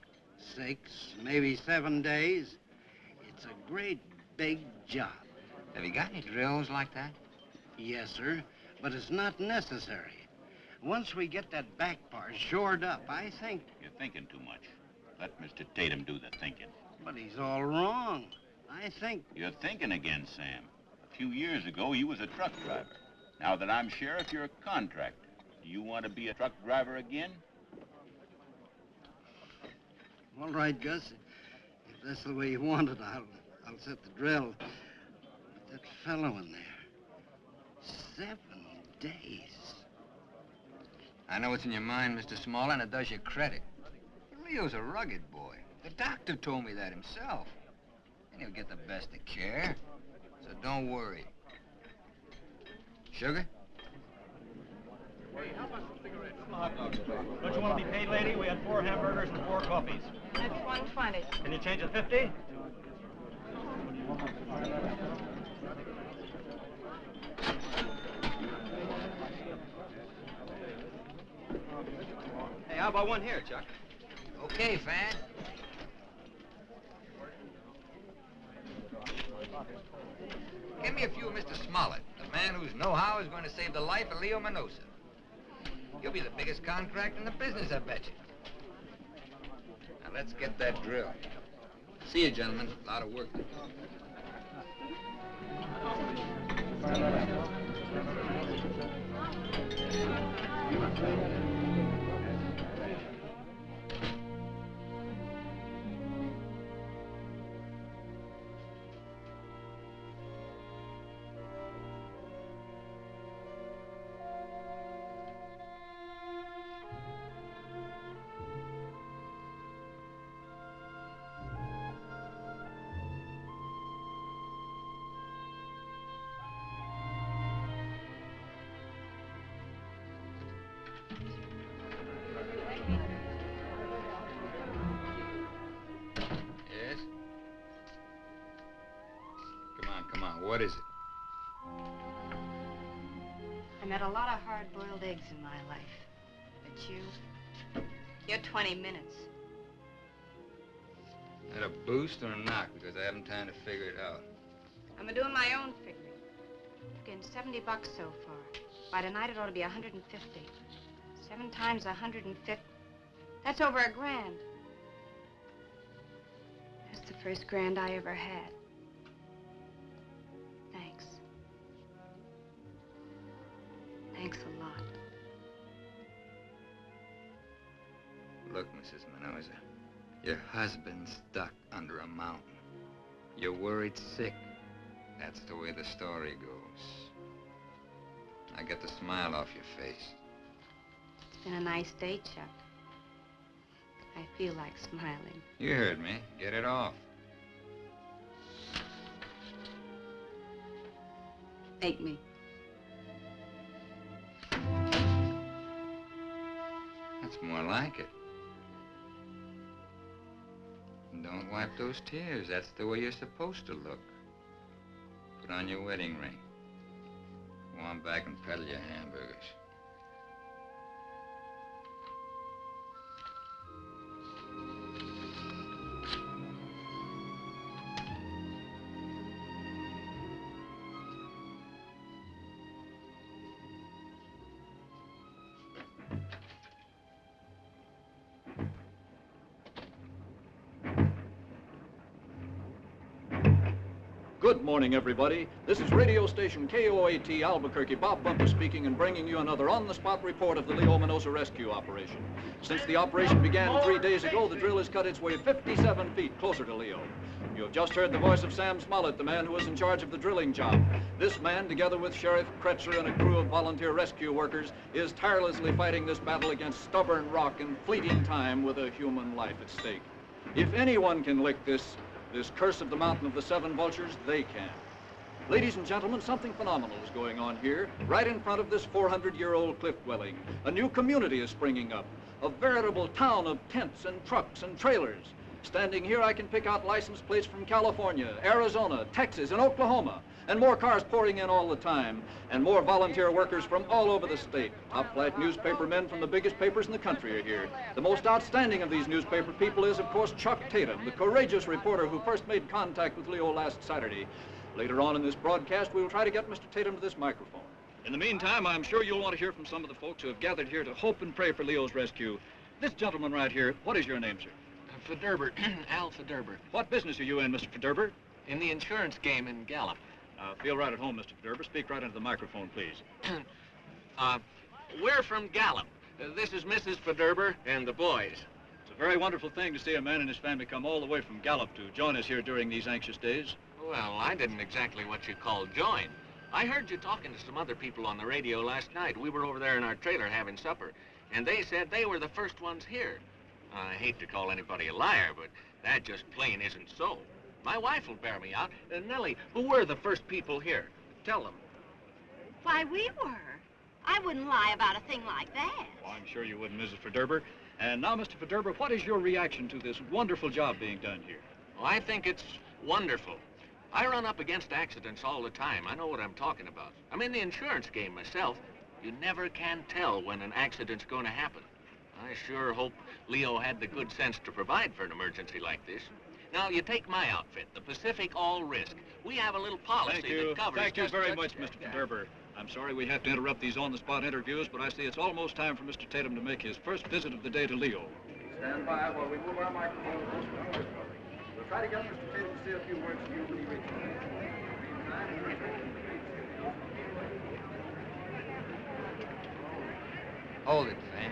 6, maybe 7 days. It's a great big job. Have you got any drills like that? Yes, sir, but it's not necessary. Once we get that back part shored up, I think... You're thinking too much. Let Mr. Tatum do the thinking. But he's all wrong. I think... You're thinking again, Sam. A few years ago, you was a truck driver. Now that I'm sheriff, you're a contractor. Do you want to be a truck driver again? All right, Gus. If that's the way you want it, I'll set the drill. But that fellow in there... 7 days. I know what's in your mind, Mr. Small, and it does you credit. Leo's a rugged boy. The doctor told me that himself. And he'll get the best of care. So don't worry. Sugar? Hey, how about some cigarettes? Some hot dogs, please. Don't you want to be paid, lady? We had 4 hamburgers and 4 coffees. That's $1.20. Can you change it 50? Hey, how about one here, Chuck? Okay, Fan. me a few of Mr. Smollett, the man whose know-how is going to save the life of Leo Minosa. You'll be the biggest contract in the business, I bet you. Now, let's get that drill. See you, gentlemen. A lot of work to do. What is it? I met a lot of hard-boiled eggs in my life. But you're 20 minutes. That a boost or a knock? Because I haven't time to figure it out. I'm doing my own figuring. Getting $70 so far. By tonight, it ought to be 150. 7 times 150. That's over $1,000. That's the first grand I ever had. Thanks. Thanks a lot. Look, Mrs. Minosa, your husband's stuck under a mountain. You're worried sick. That's the way the story goes. I get the smile off your face. It's been a nice day, Chuck. I feel like smiling. You heard me. Get it off. Make me. That's more like it. And don't wipe those tears. That's the way you're supposed to look. Put on your wedding ring. Go on back and peddle your hamburgers. Good morning, everybody. This is radio station KOAT Albuquerque. Bob Bumper speaking and bringing you another on-the-spot report of the Leo Minosa rescue operation. Since the operation began 3 days ago, the drill has cut its way 57 feet closer to Leo. You have just heard the voice of Sam Smollett, the man who was in charge of the drilling job. This man, together with Sheriff Kretzer and a crew of volunteer rescue workers, is tirelessly fighting this battle against stubborn rock and fleeting time with a human life at stake. If anyone can lick this curse of the Mountain of the Seven Vultures, they can. Ladies and gentlemen, something phenomenal is going on here, right in front of this 400-year-old cliff dwelling. A new community is springing up, a veritable town of tents and trucks and trailers. Standing here, I can pick out license plates from California, Arizona, Texas, and Oklahoma, and more cars pouring in all the time, and more volunteer workers from all over the state. Top-flight newspaper men from the biggest papers in the country are here. The most outstanding of these newspaper people is, of course, Chuck Tatum, the courageous reporter who first made contact with Leo last Saturday. Later on in this broadcast, we will try to get Mr. Tatum to this microphone. In the meantime, I'm sure you'll want to hear from some of the folks who have gathered here to hope and pray for Leo's rescue. This gentleman right here, what is your name, sir? Federber, Al Federber. What business are you in, Mr. Federber? In the insurance game in Gallup. Feel right at home, Mr. Federber. Speak right into the microphone, please. We're from Gallup. This is Mrs. Federber and the boys. It's a very wonderful thing to see a man and his family come all the way from Gallup to join us here during these anxious days. Well, I didn't exactly what you call join. I heard you talking to some other people on the radio last night. We were over there in our trailer having supper, and they said they were the first ones here. I hate to call anybody a liar, but that just plain isn't so. My wife will bear me out. Nellie, who were the first people here? Tell them. Why, we were. I wouldn't lie about a thing like that. Well, I'm sure you wouldn't, Mrs. Federber. And now, Mr. Federber, what is your reaction to this wonderful job being done here? Well, I think it's wonderful. I run up against accidents all the time. I know what I'm talking about. I'm in the insurance game myself. You never can tell when an accident's going to happen. I sure hope Leo had the good sense to provide for an emergency like this. Now, you take my outfit, the Pacific All Risk. We have a little policy Thank you. that covers... Thank you just very such- much, Mr. Derber. I'm sorry we have to interrupt these on-the-spot interviews, but I see it's almost time for Mr. Tatum to make his first visit of the day to Leo. Stand by while we move our microphone close to the building. We'll try to get Mr. Tatum to say a few words to you when he reaches. Hold it, Sam.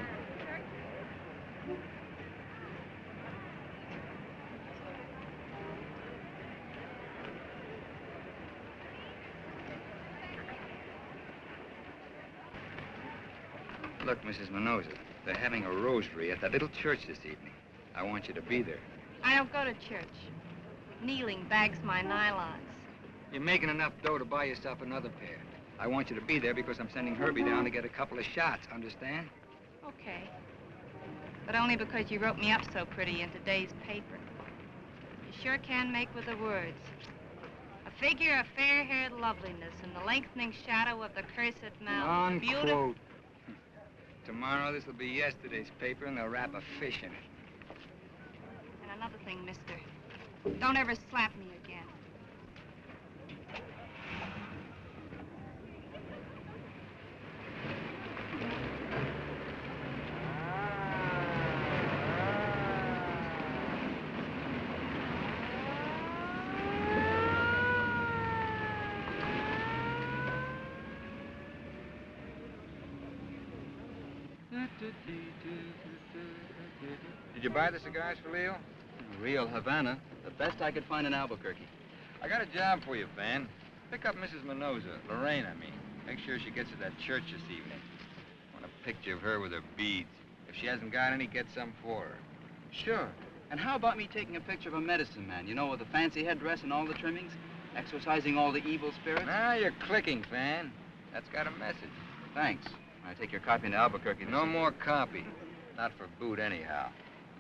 Look, Mrs. Minosa, they're having a rosary at that little church this evening. I want you to be there. I don't go to church. Kneeling bags my nylons. You're making enough dough to buy yourself another pair. I want you to be there because I'm sending Herbie down to get a couple of shots, understand? Okay. But only because you wrote me up so pretty in today's paper. You sure can make with the words. A figure of fair-haired loveliness in the lengthening shadow of the cursed mountain. Unquote. Tomorrow, this will be yesterday's paper, and they'll wrap a fish in it. And another thing, mister. Don't ever slap me again. Did you buy the cigars for Leo? Real Havana. The best I could find in Albuquerque. I got a job for you, Van. Pick up Mrs. Minosa, Lorraine, I mean. Make sure she gets to that church this evening. I want a picture of her with her beads. If she hasn't got any, get some for her. Sure. And how about me taking a picture of a medicine man, you know, with a fancy headdress and all the trimmings? Exorcising all the evil spirits? Now you're clicking, Van. That's got a message. Thanks. I take your copy into Albuquerque. No more copy. Not for boot, anyhow.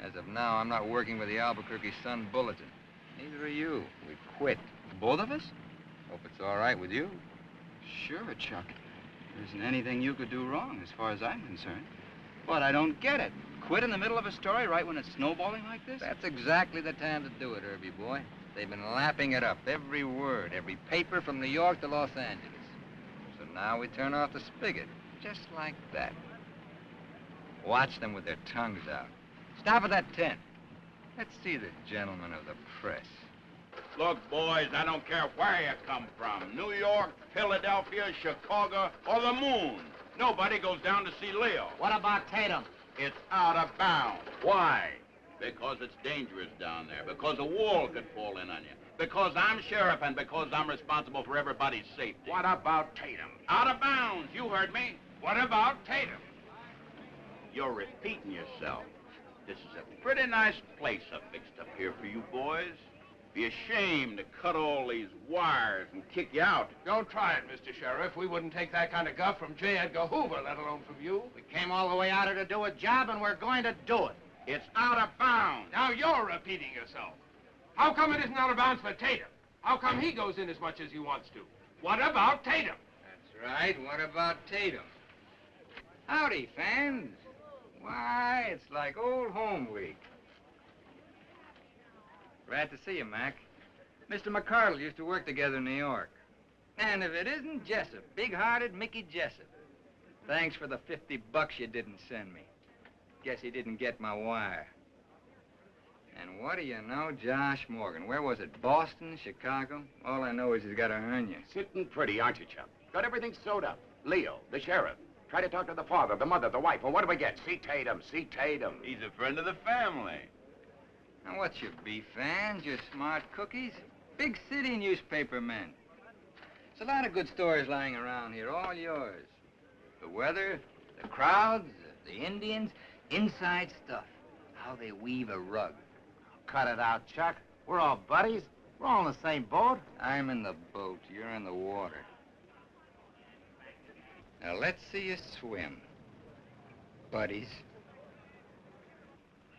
As of now, I'm not working with the Albuquerque Sun Bulletin. Neither are you. We quit. Both of us? Hope it's all right with you. Sure, Chuck. There isn't anything you could do wrong, as far as I'm concerned. But I don't get it. Quit in the middle of a story right when it's snowballing like this? That's exactly the time to do it, Herbie boy. They've been lapping it up, every word, every paper from New York to Los Angeles. So now we turn off the spigot, just like that. Watch them with their tongues out. Stop at that tent. Let's see the gentlemen of the press. Look, boys, I don't care where you come from. New York, Philadelphia, Chicago, or the moon. Nobody goes down to see Leo. What about Tatum? It's out of bounds. Why? Because it's dangerous down there. Because a wall could fall in on you. Because I'm sheriff and because I'm responsible for everybody's safety. What about Tatum? Out of bounds. You heard me. What about Tatum? You're repeating yourself. This is a pretty nice place I've fixed up here for you boys. Be ashamed to cut all these wires and kick you out. Don't try it, Mr. Sheriff. We wouldn't take that kind of guff from J. Edgar Hoover, let alone from you. We came all the way out here to do a job, and we're going to do it. It's out of bounds. Now you're repeating yourself. How come it isn't out of bounds for Tatum? How come he goes in as much as he wants to? What about Tatum? That's right. What about Tatum? Howdy, fans. Why, it's like old home week. Glad to see you, Mac. Mr. McCardle used to work together in New York. And if it isn't Jessup, big-hearted Mickey Jessup. Thanks for the $50 you didn't send me. Guess he didn't get my wire. And what do you know, Josh Morgan? Where was it, Boston, Chicago? All I know is he's got a hernia. Sitting pretty, aren't you, Chuck? Got everything sewed up. Leo, the sheriff. Try to talk to the father, the mother, the wife. Well, what do we get? See Tatum, see Tatum. He's a friend of the family. Now, what's your beef, fans? Your smart cookies? Big city newspaper men. There's a lot of good stories lying around here, all yours. The weather, the crowds, the Indians, inside stuff. How they weave a rug. Cut it out, Chuck. We're all buddies. We're all in the same boat. I'm in the boat. You're in the water. Now, let's see you swim. Buddies.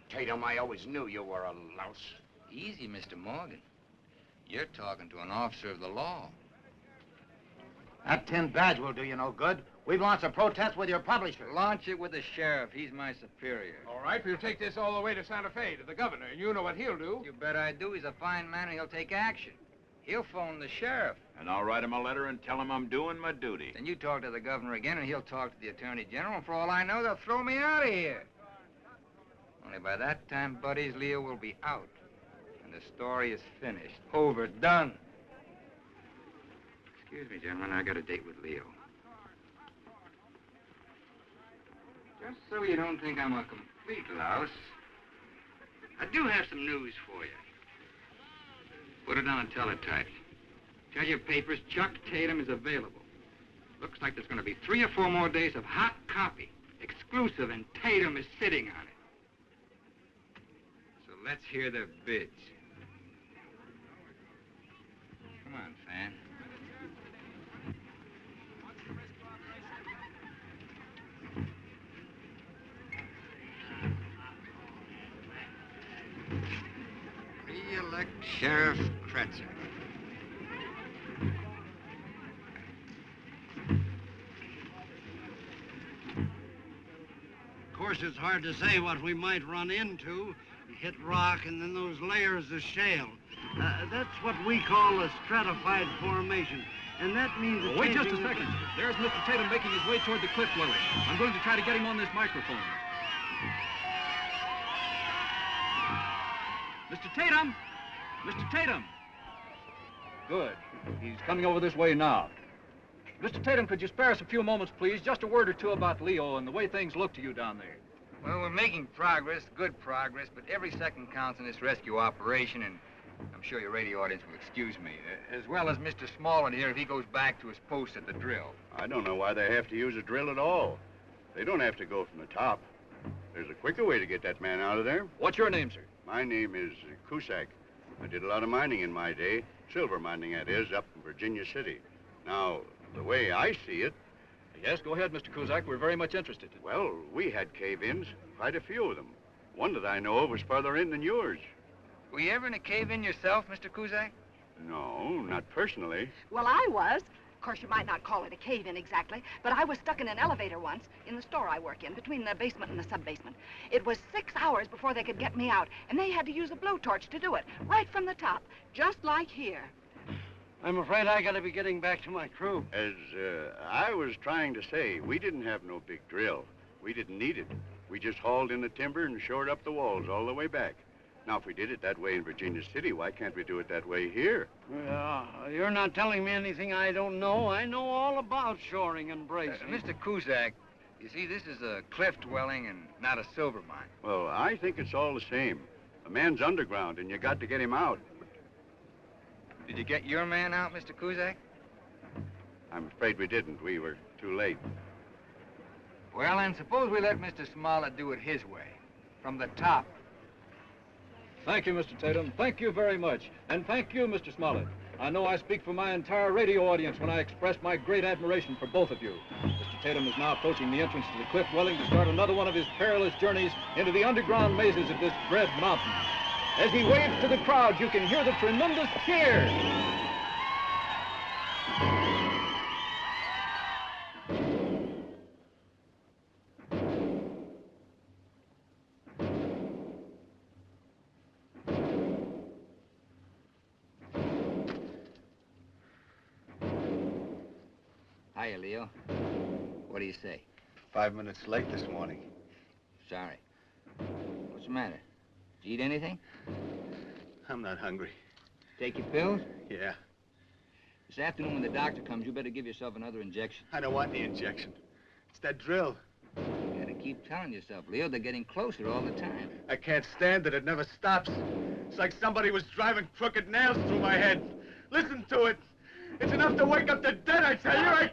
Tatum, I always knew you were a louse. Easy, Mr. Morgan. You're talking to an officer of the law. That tin badge will do you no good. We've launched a protest with your publisher. Launch it with the sheriff. He's my superior. All right, we'll take this all the way to Santa Fe, to the governor, and you know what he'll do. You bet I do. He's a fine man, and he'll take action. He'll phone the sheriff. And I'll write him a letter and tell him I'm doing my duty. Then you talk to the governor again, and he'll talk to the attorney general, and for all I know, they'll throw me out of here. Only by that time, buddies, Leo will be out. And the story is finished. Over. Done. Excuse me, gentlemen. I got a date with Leo. Just so you don't think I'm a complete louse, I do have some news for you. Put it on a teletype. Tell your papers Chuck Tatum is available. Looks like there's going to be 3 or 4 more days of hot copy. Exclusive, and Tatum is sitting on it. So let's hear the bids. Come on, Fan. Re-elect Sheriff Kretzer. Of course, it's hard to say what we might run into. We hit rock and then those layers of shale. That's what we call a stratified formation. And that means... Well, wait just a second. There's Mr. Tatum making his way toward the cliff dwelling. I'm going to try to get him on this microphone. Mr. Tatum! Mr. Tatum! Good. He's coming over this way now. Mr. Tatum, could you spare us a few moments, please? Just a word or two about Leo and the way things look to you down there. Well, we're making progress, good progress, but every second counts in this rescue operation, and I'm sure your radio audience will excuse me, as well as Mr. Smollett here if he goes back to his post at the drill. I don't know why they have to use a drill at all. They don't have to go from the top. There's a quicker way to get that man out of there. What's your name, sir? My name is Cusack. I did a lot of mining in my day, silver mining, that is, up in Virginia City. Now, the way I see it... Yes, go ahead, Mr. Cusack. We're very much interested. Well, we had cave-ins, quite a few of them. One that I know of was farther in than yours. Were you ever in a cave-in yourself, Mr. Cusack? No, not personally. Well, I was. Of course, you might not call it a cave-in exactly, but I was stuck in an elevator once in the store I work in, between the basement and the sub-basement. It was 6 hours before they could get me out, and they had to use a blowtorch to do it, right from the top, just like here. I'm afraid I gotta be getting back to my crew. As I was trying to say, we didn't have no big drill. We didn't need it. We just hauled in the timber and shored up the walls all the way back. Now, if we did it that way in Virginia City, why can't we do it that way here? You're not telling me anything I don't know. I know all about shoring and bracing. Mr. Cusack, you see, this is a cliff dwelling and not a silver mine. Well, I think it's all the same. A man's underground, and you got to get him out. Did you get your man out, Mr. Cusack? I'm afraid we didn't. We were too late. Well, then, suppose we let Mr. Smollett do it his way, from the top. Thank you, Mr. Tatum. Thank you very much. And thank you, Mr. Smollett. I know I speak for my entire radio audience when I express my great admiration for both of you. Mr. Tatum is now approaching the entrance to the cliff dwelling to start another one of his perilous journeys into the underground mazes of this dread mountain. As he waves to the crowd, you can hear the tremendous cheers. Hiya, Leo. What do you say? 5 minutes late this morning. Sorry. What's the matter? Did you eat anything? I'm not hungry. Take your pills? Yeah. This afternoon when the doctor comes, you better give yourself another injection. I don't want the injection. It's that drill. You gotta keep telling yourself, Leo, they're getting closer all the time. I can't stand it. It never stops. It's like somebody was driving crooked nails through my head. Listen to it. It's enough to wake up the dead, I tell you.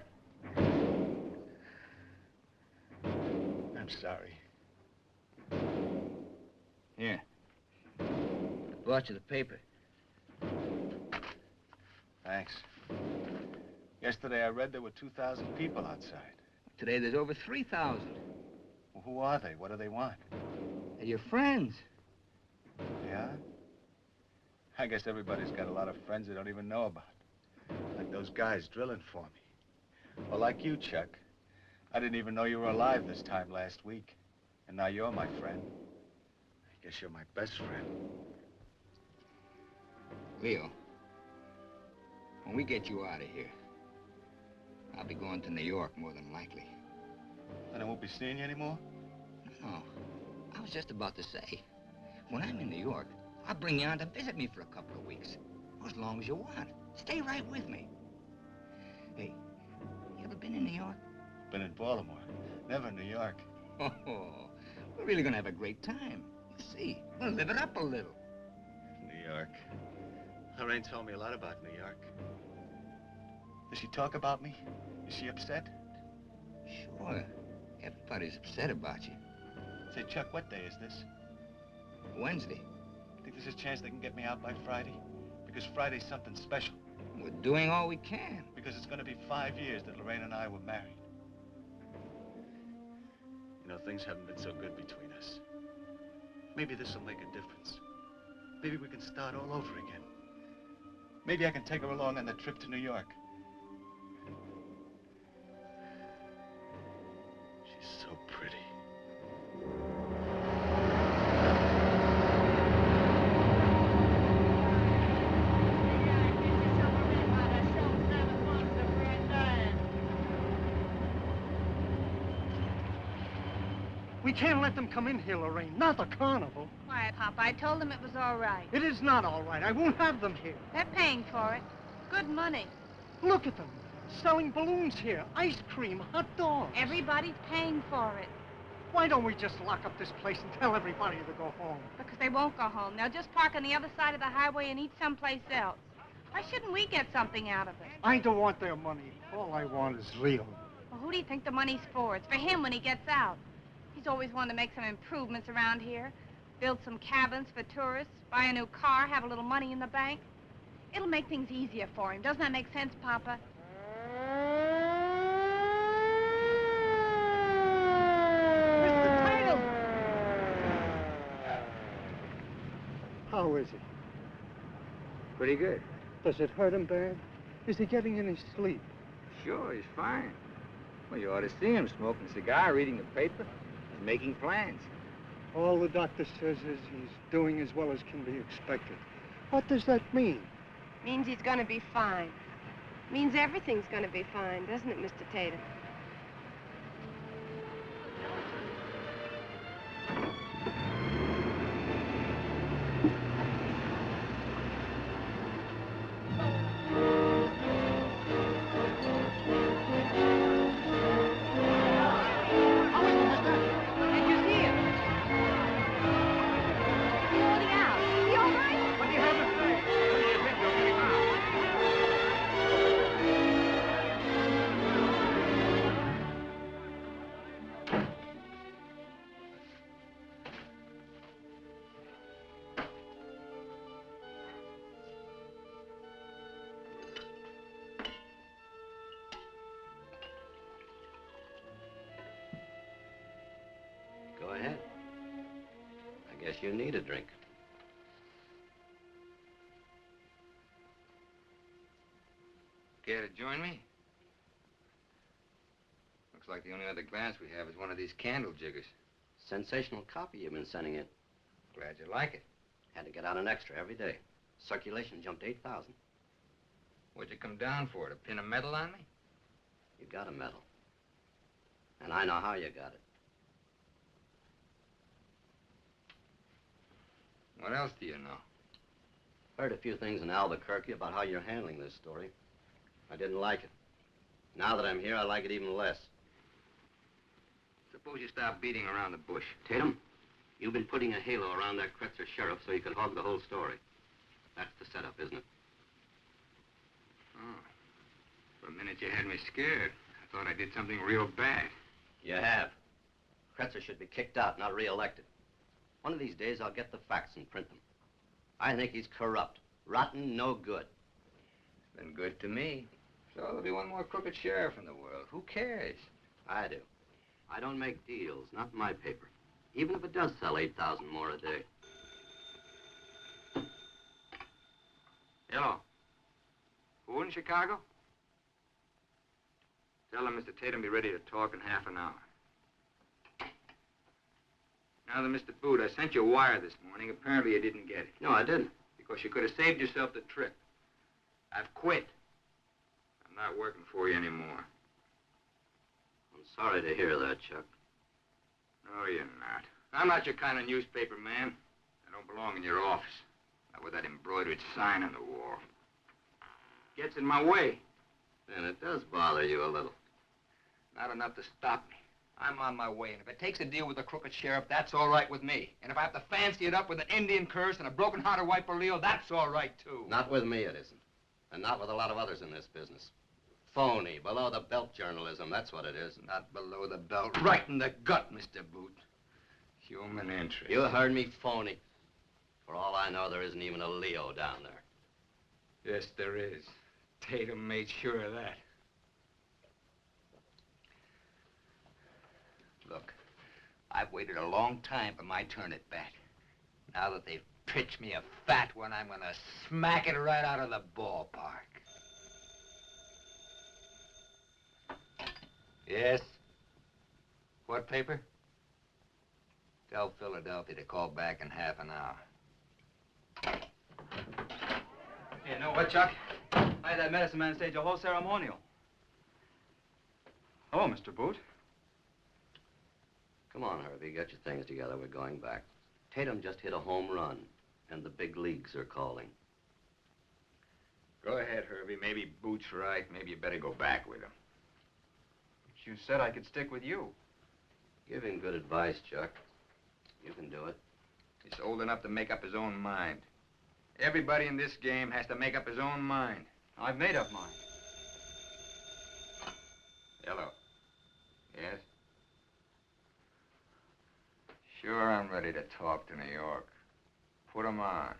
I'm sorry. Here. I brought you the paper. Thanks. Yesterday I read there were 2,000 people outside. Today there's over 3,000. Well, who are they? What do they want? They're your friends. Yeah? I guess everybody's got a lot of friends they don't even know about. Like those guys drilling for me. Or like you, Chuck. I didn't even know you were alive this time last week. And now you're my friend. I guess you're my best friend. Leo, when we get you out of here, I'll be going to New York more than likely. And I won't be seeing you anymore? No, I was just about to say, when I'm in New York, I'll bring you on to visit me for a couple of weeks. As long as you want. Stay right with me. Hey, you ever been in New York? Been in Baltimore. Never New York. Oh, we're really gonna have a great time. You see, we'll live it up a little. New York. Lorraine told me a lot about New York. Does she talk about me? Is she upset? Sure. Everybody's upset about you. Say, Chuck, what day is this? Wednesday. Think there's a chance they can get me out by Friday? Because Friday's something special. We're doing all we can. Because it's going to be 5 years that Lorraine and I were married. You know, things haven't been so good between us. Maybe this will make a difference. Maybe we can start all over again. Maybe I can take her along on the trip to New York. She's so pretty. We can't let them come in here, Lorraine. Not the carnival. Quiet, Papa. I told them it was all right. It is not all right. I won't have them here. They're paying for it. Good money. Look at them. Selling balloons here. Ice cream, hot dogs. Everybody's paying for it. Why don't we just lock up this place and tell everybody to go home? Because they won't go home. They'll just park on the other side of the highway and eat someplace else. Why shouldn't we get something out of it? I don't want their money. All I want is Leo. Well, who do you think the money's for? It's for him when he gets out. He's always wanted to make some improvements around here. Build some cabins for tourists, buy a new car, have a little money in the bank. It'll make things easier for him. Doesn't that make sense, Papa? Mr. Tatum! How is he? Pretty good. Does it hurt him bad? Is he getting any sleep? Sure, he's fine. Well, you ought to see him smoking a cigar, reading the paper. He's making plans. All the doctor says is he's doing as well as can be expected. What does that mean? Means he's gonna be fine. Means everything's gonna be fine, doesn't it, Mr. Tatum? Go ahead. I guess you need a drink. Care to join me? Looks like the only other glass we have is one of these candle jiggers. Sensational copy you've been sending in. Glad you like it. Had to get out an extra every day. Circulation jumped 8,000. What'd you come down for, to pin a medal on me? You got a medal. And I know how you got it. What else do you know? Heard a few things in Albuquerque about how you're handling this story. I didn't like it. Now that I'm here, I like it even less. Suppose you stop beating around the bush. Tatum, you've been putting a halo around that Kretzer sheriff so you could hog the whole story. That's the setup, isn't it? Oh. For a minute you had me scared. I thought I did something real bad. You have. Kretzer should be kicked out, not re-elected. One of these days, I'll get the facts and print them. I think he's corrupt, rotten, no good. Been good to me. So there'll be one more crooked sheriff in the world. Who cares? I do. I don't make deals, not in my paper. Even if it does sell 8,000 more a day. Hello. Who in Chicago? Tell him Mr. Tatum be ready to talk in half an hour. Now then, Mr. Boot, I sent you a wire this morning. Apparently you didn't get it. No, I didn't. Because you could have saved yourself the trip. I've quit. I'm not working for you anymore. I'm sorry to hear that, Chuck. No, you're not. I'm not your kind of newspaper man. I don't belong in your office. Not with that embroidered sign on the wall. Gets in my way. And it does bother you a little. Not enough to stop me. I'm on my way, and if it takes a deal with the crooked sheriff, that's all right with me. And if I have to fancy it up with an Indian curse and a broken-hearted white Leo, that's all right, too. Not with me, it isn't. And not with a lot of others in this business. Phony, below-the-belt journalism, that's what it is. Not below the belt. Right in the gut, Mr. Boot. Human interest. You heard me, phony. For all I know, there isn't even a Leo down there. Yes, there is. Tatum made sure of that. Look, I've waited a long time for my turn at bat. Now that they've pitched me a fat one, I'm gonna smack it right out of the ballpark. Yes? What paper? Tell Philadelphia to call back in half an hour. You know what, Chuck? I had that medicine man stage a whole ceremonial. Oh, Mr. Boot. Come on, Herbie, get your things together. We're going back. Tatum just hit a home run, and the big leagues are calling. Go ahead, Herbie. Maybe Boot's right. Maybe you better go back with him. But you said I could stick with you. Give him good advice, Chuck. You can do it. He's old enough to make up his own mind. Everybody in this game has to make up his own mind. I've made up mine. Hello. Yes? Sure, I'm ready to talk to New York. Put 'em on.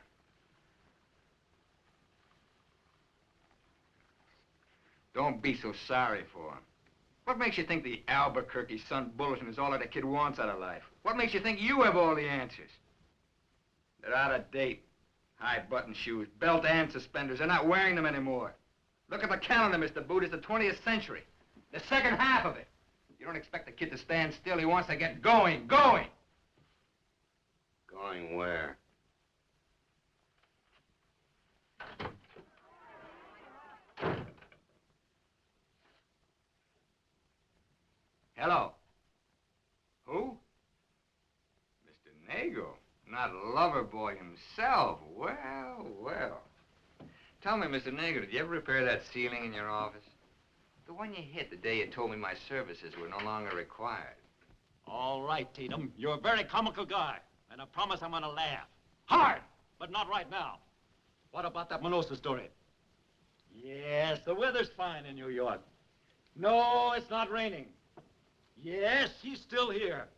Don't be so sorry for him. What makes you think the Albuquerque Sun Bulletin is all that a kid wants out of life? What makes you think you have all the answers? They're out of date. High-button shoes, belt and suspenders. They're not wearing them anymore. Look at the calendar, Mr. Boot. It's the 20th century. The second half of it. You don't expect the kid to stand still. He wants to get going. Going where? Hello. Who? Mr. Nagle. Not Loverboy himself. Well, well. Tell me, Mr. Nagle, did you ever repair that ceiling in your office? The one you hit the day you told me my services were no longer required. All right, Tatum. You're a very comical guy. And I promise I'm gonna laugh. Hard, but not right now. What about that Minosa story? Yes, the weather's fine in New York. No, it's not raining. Yes, he's still here.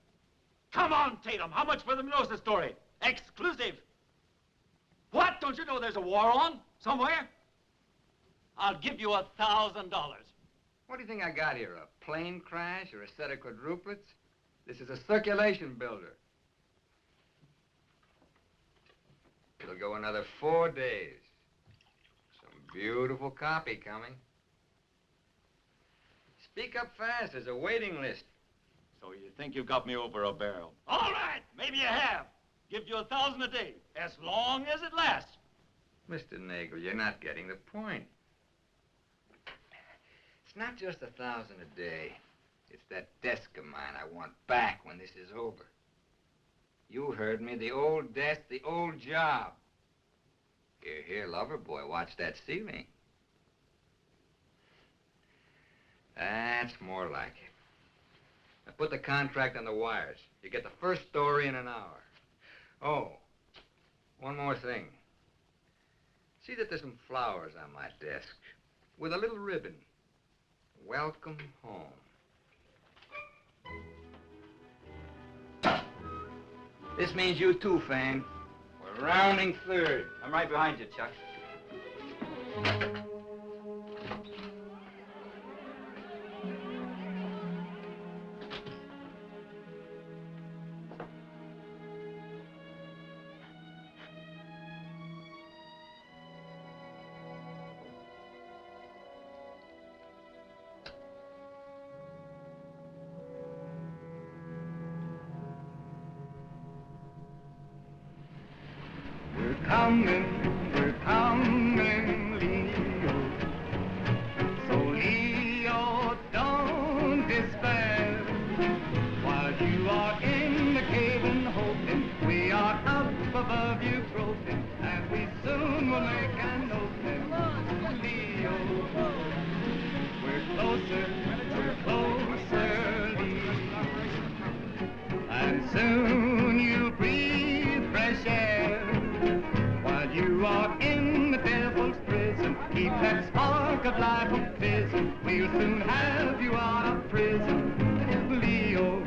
Come on, Tatum. How much for the Minosa story? Exclusive. What? Don't you know there's a war on somewhere? I'll give you $1,000. What do you think I got here, a plane crash or a set of quadruplets? This is a circulation builder. It'll go another 4 days. Some beautiful copy coming. Speak up fast. There's a waiting list. So you think you got me over a barrel? All right, maybe you have. Give you $1,000 a day, as long as it lasts. Mr. Nagle, you're not getting the point. It's not just $1,000 a day. It's that desk of mine I want back when this is over. You heard me, the old desk, the old job. Here, Loverboy, watch that ceiling. That's more like it. Now put the contract on the wires. You get the first story in an hour. Oh, one more thing. See that there's some flowers on my desk with a little ribbon. Welcome home. This means you too, Fan. We're rounding third. I'm right behind you, Chuck. we're coming, Leo. So Leo, don't despair. While you are in the cave and hoping, we are up above you groping, and we soon will make an opening. Leo, we're closer, Leo. And soon you'll breathe fresh air. While you are in the devil's prison, keep that spark of life a-fizzing. We'll soon have you out of prison, Leo.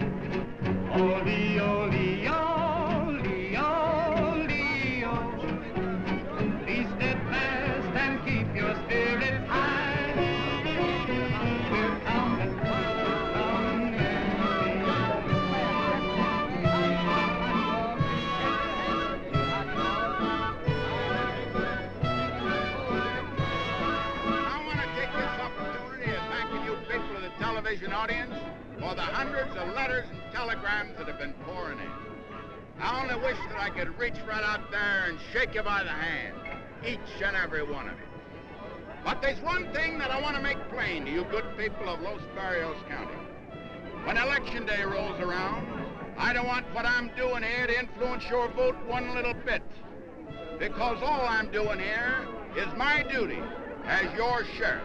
Oh, Leo, Leo, Leo, Leo. Be steadfast and keep your spirits high. We're coming, television audience for the hundreds of letters and telegrams that have been pouring in. I only wish that I could reach right out there and shake you by the hand, each and every one of you. But there's one thing that I want to make plain to you good people of Los Barrios County. When Election Day rolls around, I don't want what I'm doing here to influence your vote one little bit. Because all I'm doing here is my duty as your sheriff.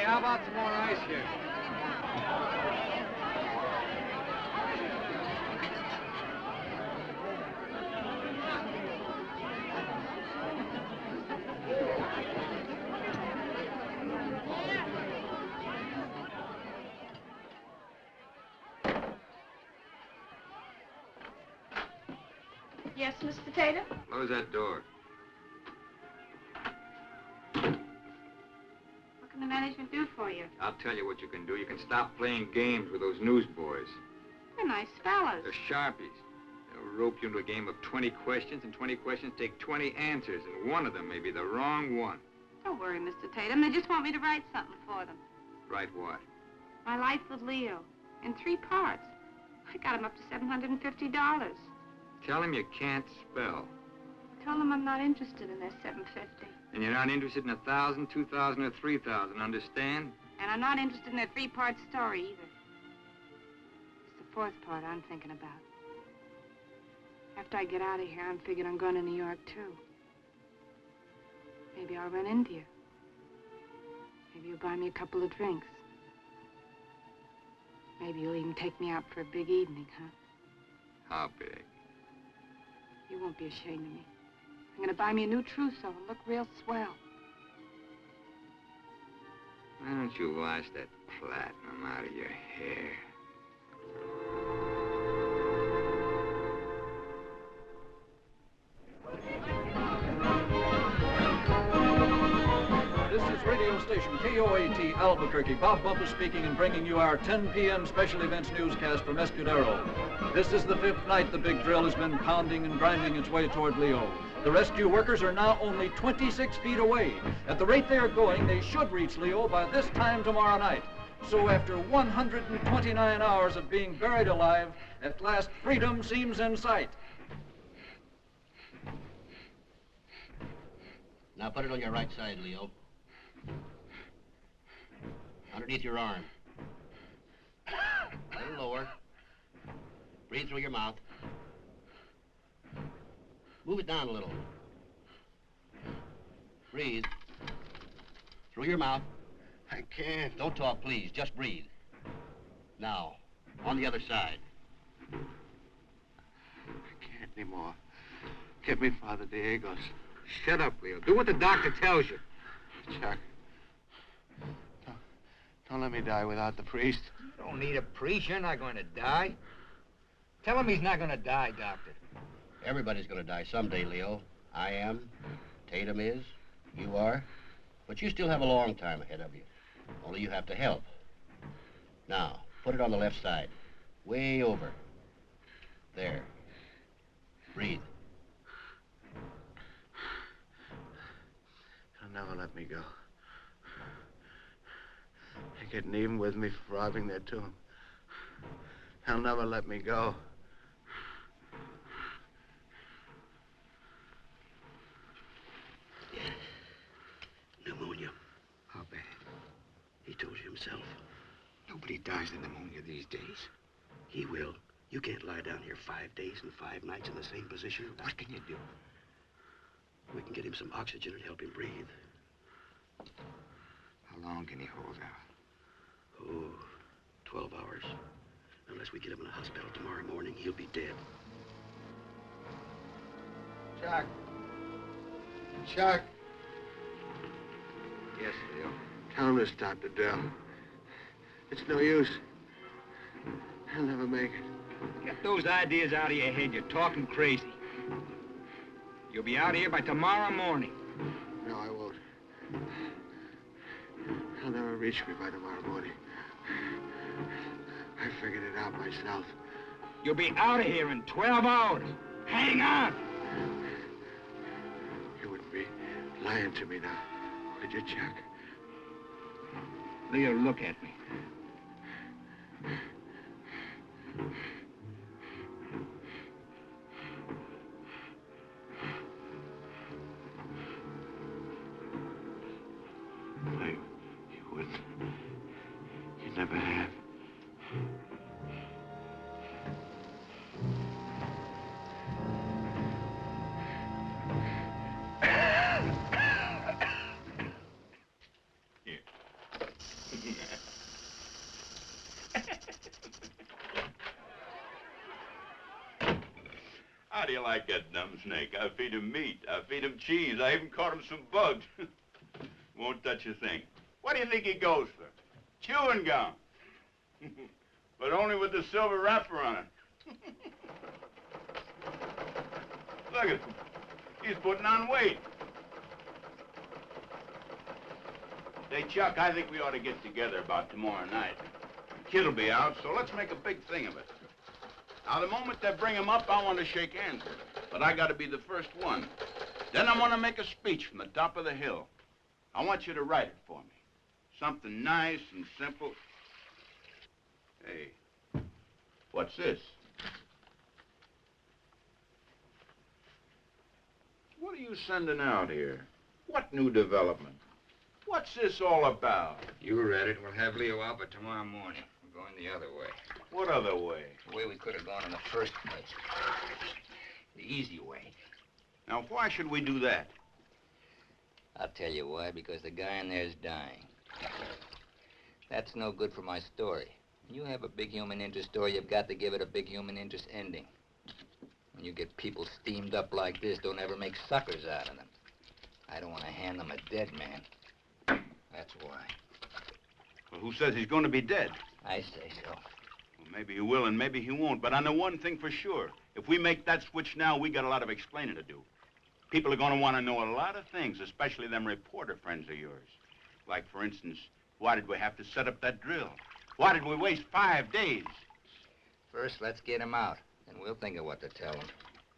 How about some more ice here? Yes, Mr. Tatum? Close that door. What can the management do for you? I'll tell you what you can do. You can stop playing games with those newsboys. They're nice fellas. They're sharpies. They'll rope you into a game of 20 questions, and 20 questions take 20 answers, and one of them may be the wrong one. Don't worry, Mr. Tatum. They just want me to write something for them. Write what? My life with Leo, in 3 parts. I got him up to $750. Tell him you can't spell. Tell them I'm not interested in their $750. And you're not interested in 1,000, 2,000, or 3,000, understand? And I'm not interested in their 3-part story, either. It's the 4th part I'm thinking about. After I get out of here, I'm figuring I'm going to New York, too. Maybe I'll run into you. Maybe you'll buy me a couple of drinks. Maybe you'll even take me out for a big evening, huh? How big? You won't be ashamed of me. I'm going to buy me a new trousseau and look real swell. Why don't you wash that platinum out of your hair? This is radio station KOAT Albuquerque. Bob Bumpus speaking and bringing you our 10 p.m. special events newscast from Escudero. This is the 5th night the big drill has been pounding and grinding its way toward Leo. The rescue workers are now only 26 feet away. At the rate they are going, they should reach Leo by this time tomorrow night. So after 129 hours of being buried alive, at last freedom seems in sight. Now put it on your right side, Leo. Underneath your arm. A little lower. Breathe through your mouth. Move it down a little. Breathe. Through your mouth. I can't. Don't talk, please. Just breathe. Now, on the other side. I can't anymore. Get me Father Diego's. Shut up, Leo. Do what the doctor tells you. Chuck. Don't let me die without the priest. You don't need a priest. You're not going to die. Tell him he's not going to die, Doctor. Everybody's going to die someday, Leo. I am. Tatum is. You are. But you still have a long time ahead of you. Only you have to help. Now, put it on the left side. Way over. There. Breathe. They'll never let me go. They're getting even with me for robbing their tomb. They'll never let me go. Pneumonia. How bad? He told you himself. Nobody dies of pneumonia these days. He will. You can't lie down here 5 days and 5 nights in the same position. What can you do? We can get him some oxygen and help him breathe. How long can he hold out? Oh, 12 hours. Unless we get him in a hospital tomorrow morning, he'll be dead. Chuck. Chuck. Yes, Leo. Tell him to stop the drill. It's no use. He'll never make it. Get those ideas out of your head. You're talking crazy. You'll be out of here by tomorrow morning. No, I won't. He'll never reach me by tomorrow morning. I figured it out myself. You'll be out of here in 12 hours. Hang on! You wouldn't be lying to me now, would you, Chuck? Leo, look at me. You wouldn't. You never have. How do you like that dumb snake? I feed him meat. I feed him cheese. I even caught him some bugs. Won't touch a thing. What do you think he goes for? Chewing gum. But only with the silver wrapper on it. Look at him. He's putting on weight. Say, Chuck, I think we ought to get together about tomorrow night. The kid'll be out, so let's make a big thing of it. Now, the moment they bring him up, I want to shake hands with him. But I got to be the first one. Then I want to make a speech from the top of the hill. I want you to write it for me. Something nice and simple. Hey, what's this? What are you sending out here? What new development? What's this all about? You read it. We'll have Leo out by tomorrow morning. We're going the other way. What other way? The way we could have gone in the first place. The easy way. Now, why should we do that? I'll tell you why. Because the guy in there's dying. That's no good for my story. When you have a big human interest story, you've got to give it a big human interest ending. When you get people steamed up like this, don't ever make suckers out of them. I don't want to hand them a dead man. That's why. Well, who says he's going to be dead? I say so. Well, maybe he will and maybe he won't, but I know one thing for sure. If we make that switch now, we got a lot of explaining to do. People are going to want to know a lot of things, especially them reporter friends of yours. Like, for instance, why did we have to set up that drill? Why did we waste 5 days? First, let's get him out, and we'll think of what to tell him.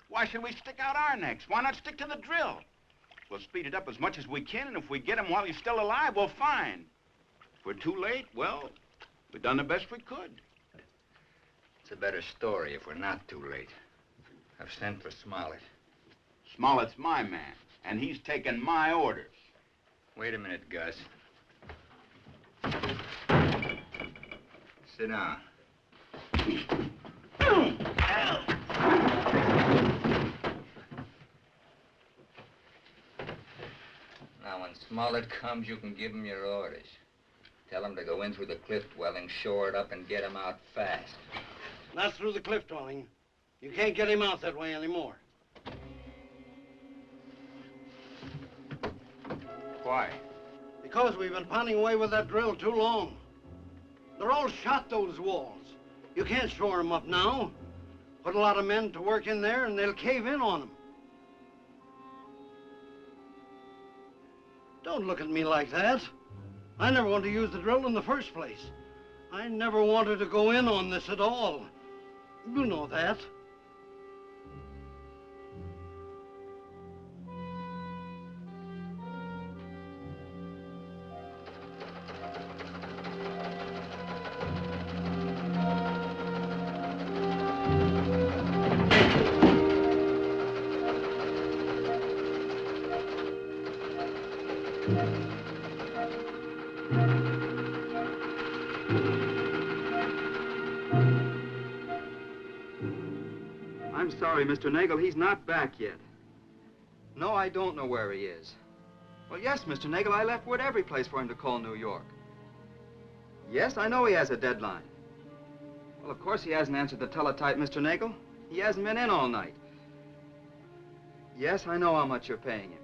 Why should we stick out our necks? Why not stick to the drill? We'll speed it up as much as we can, and if we get him while he's still alive, well, fine. If we're too late, well, we've done the best we could. It's a better story if we're not too late. I've sent for Smollett. Smollett's my man, and he's taking my orders. Wait a minute, Gus. Sit down. Now, when Smollett comes, you can give him your orders. Tell him to go in through the cliff dwelling, shore it up, and get him out fast. Not through the cliff dwelling. You can't get him out that way anymore. Why? Because we've been pounding away with that drill too long. They're all shot, those walls. You can't shore them up now. Put a lot of men to work in there, and they'll cave in on them. Don't look at me like that. I never wanted to use the drill in the first place. I never wanted to go in on this at all. You know that. I'm sorry, Mr. Nagel, he's not back yet. No, I don't know where he is. Well, yes, Mr. Nagel, I left word every place for him to call New York. Yes, I know he has a deadline. Well, of course he hasn't answered the teletype, Mr. Nagel. He hasn't been in all night. Yes, I know how much you're paying him.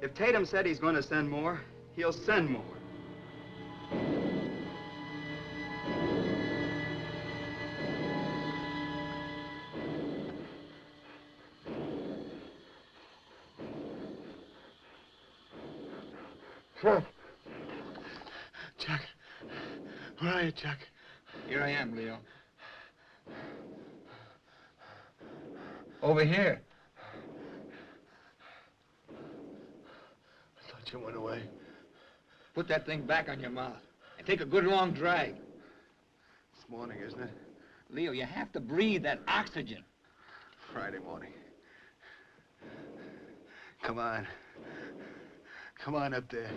If Tatum said he's going to send more, he'll send more. Chuck. Where are you, Chuck? Here I am, Leo. Over here. I thought you went away. Put that thing back on your mouth and take a good long drag. It's morning, isn't it? Leo, you have to breathe that oxygen. Friday morning. Come on. Come on up there.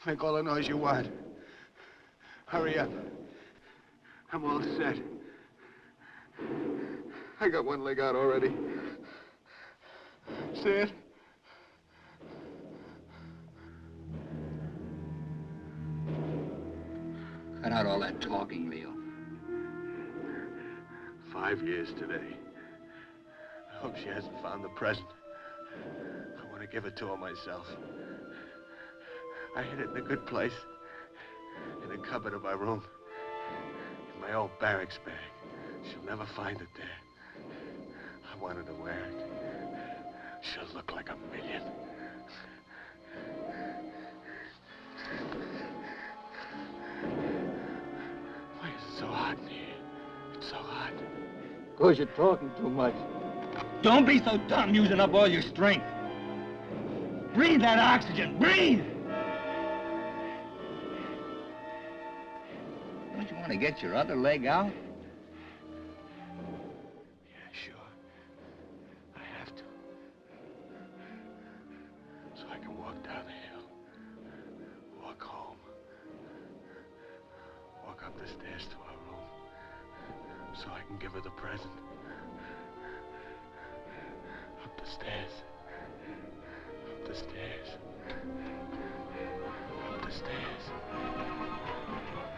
Make all the noise you want. Hurry up. I'm all set. I got one leg out already. See it? Cut out all that talking, Leo. 5 years today. I hope she hasn't found the present. I want to give it to her myself. I hid it in a good place. In the cupboard of my room. In my old barracks bag. She'll never find it there. I wanted to wear it. She'll look like $1 million. Why is it so hot in here? It's so hot. Because you're talking too much. Don't be so dumb using up all your strength. Breathe that oxygen. Breathe! Don't you want to get your other leg out? Yeah, sure. I have to. So I can walk down the hill. Walk home. Walk up the stairs to our room. So I can give her the present. Up the stairs. Up the stairs. Up the stairs.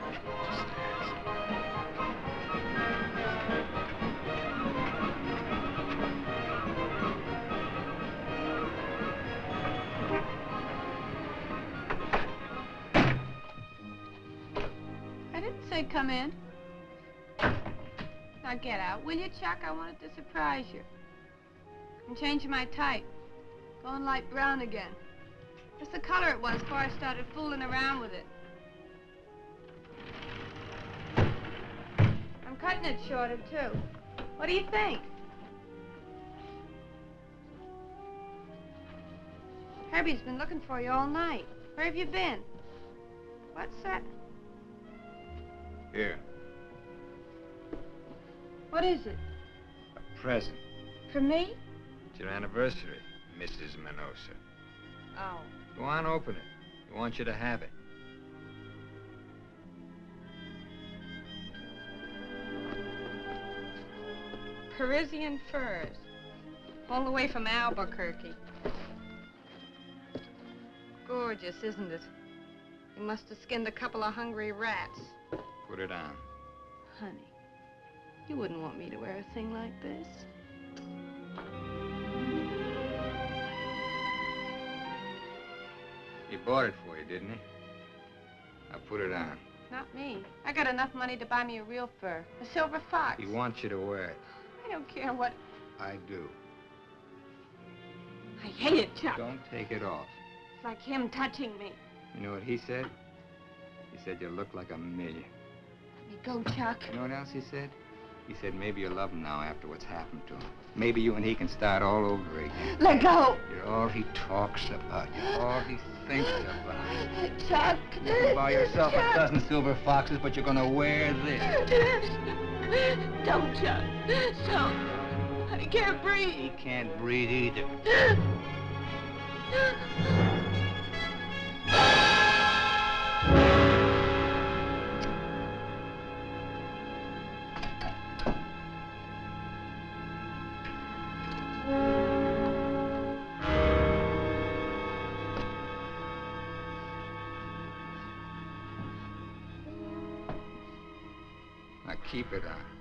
Up the stairs. said come in. Now get out, will you, Chuck? I wanted to surprise you. I'm changing my type. Going light brown again. That's the color it was before I started fooling around with it. I'm cutting it shorter, too. What do you think? Herbie's been looking for you all night. Where have you been? What's that? Here, What is it? a present. For me? It's your anniversary, Mrs. Minosa. Oh. Go on, open it. We want you to have it. Parisian furs. All the way from Albuquerque. Gorgeous, isn't it? You must have skinned a couple of hungry rats. Put it on. Honey, you wouldn't want me to wear a thing like this. He bought it for you, didn't he? Now put it on. Not me. I got enough money to buy me a real fur. A silver fox. He wants you to wear it. I don't care what... I do. I hate it, Chuck. Don't take it off. It's like him touching me. You know what he said? He said you look like a million. Let me go, Chuck. You know what else he said? He said maybe you'll love him now after what's happened to him. Maybe you and he can start all over again. Let go. You're all he talks about. You're all he thinks about. Chuck. You can buy yourself a dozen silver foxes, but you're gonna wear this. Don't, Chuck. Don't. I can't breathe. He can't breathe either. Now keep it on.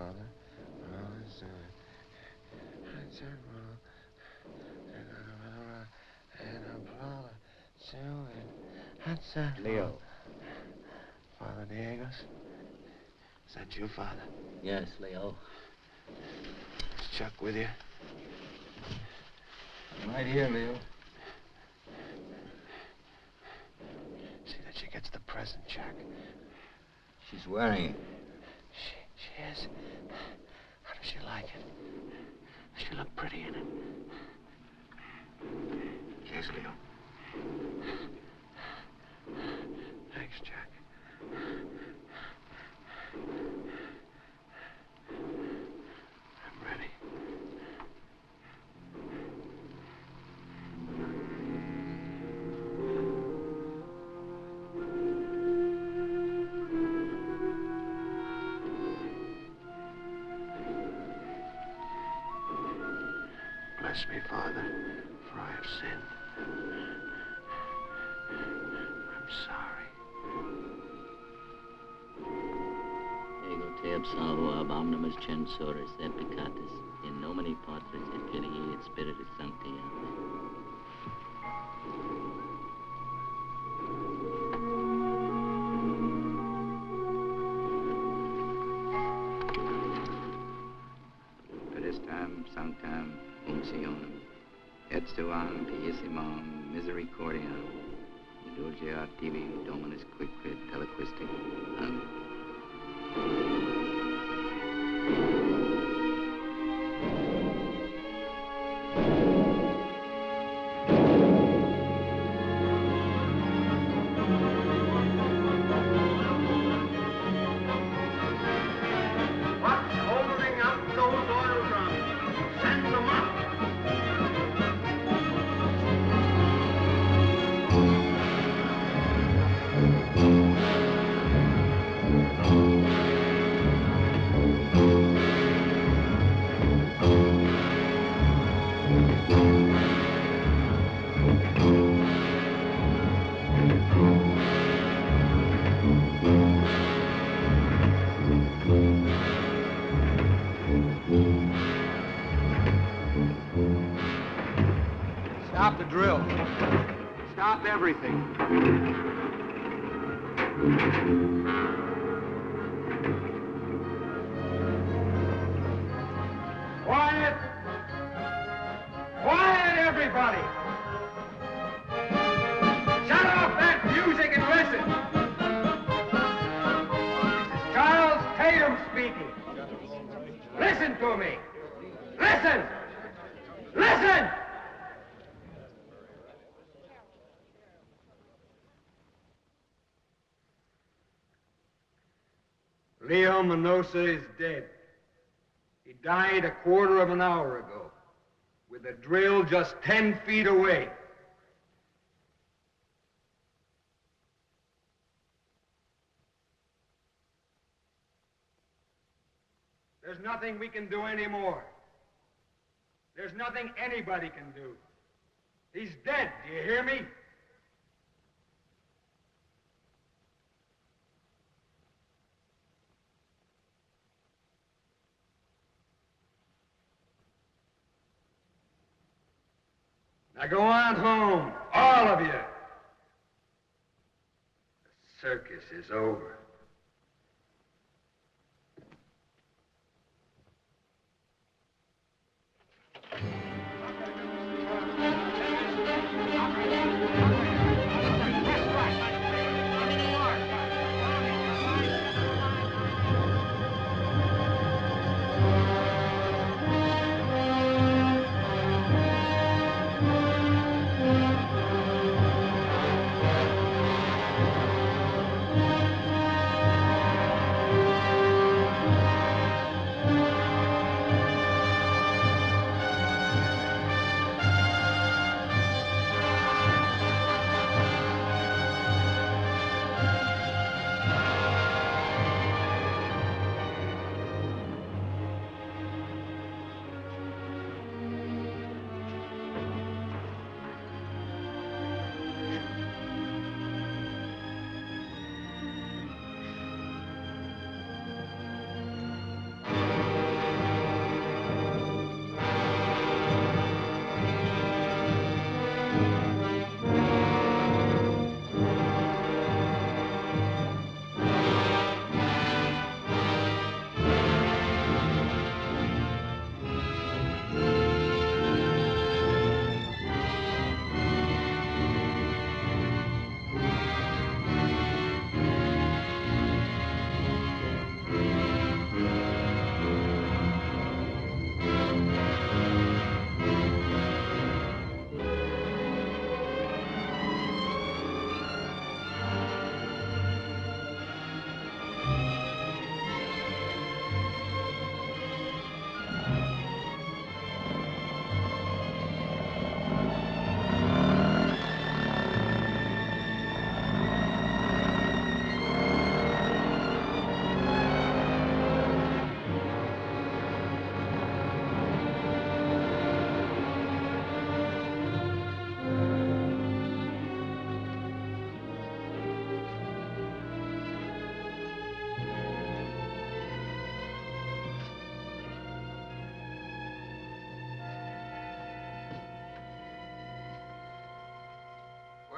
Father. Roll and suet. Hudson roll. And a roller. Suet. Hudson. Leo. Father Diegos? Is that you, Father? Yes, Leo. Is Chuck with you? I'm right here, Leo. See that she gets the present, Chuck. She's wearing it. She is. How does she like it? Does she look pretty in it? Yes, Leo. Thanks, Chuck. I'm ready. Bless me, Father, for I have sinned. I'm sorry. Ego te absolvo ab omnibus censoris et peccatis, in nomine Patris et Filii et Spiritus Sancti. Amen. Pedestam sanctam uncionem, et suam piissimam misericordiam, indulgeat tibi Dominus quicquid telequisti. Amen. What's holding up those oil drums? Send them up. Stop the drill. Stop everything. Quiet! Quiet, everybody! Shut off that music and listen! This is Charles Tatum speaking. Listen to me! Listen! Listen! Leo Minosa is dead. He died a quarter of an hour ago, with a drill just 10 feet away. There's nothing we can do anymore. There's nothing anybody can do. He's dead, do you hear me? Now go on home, all of you. The circus is over.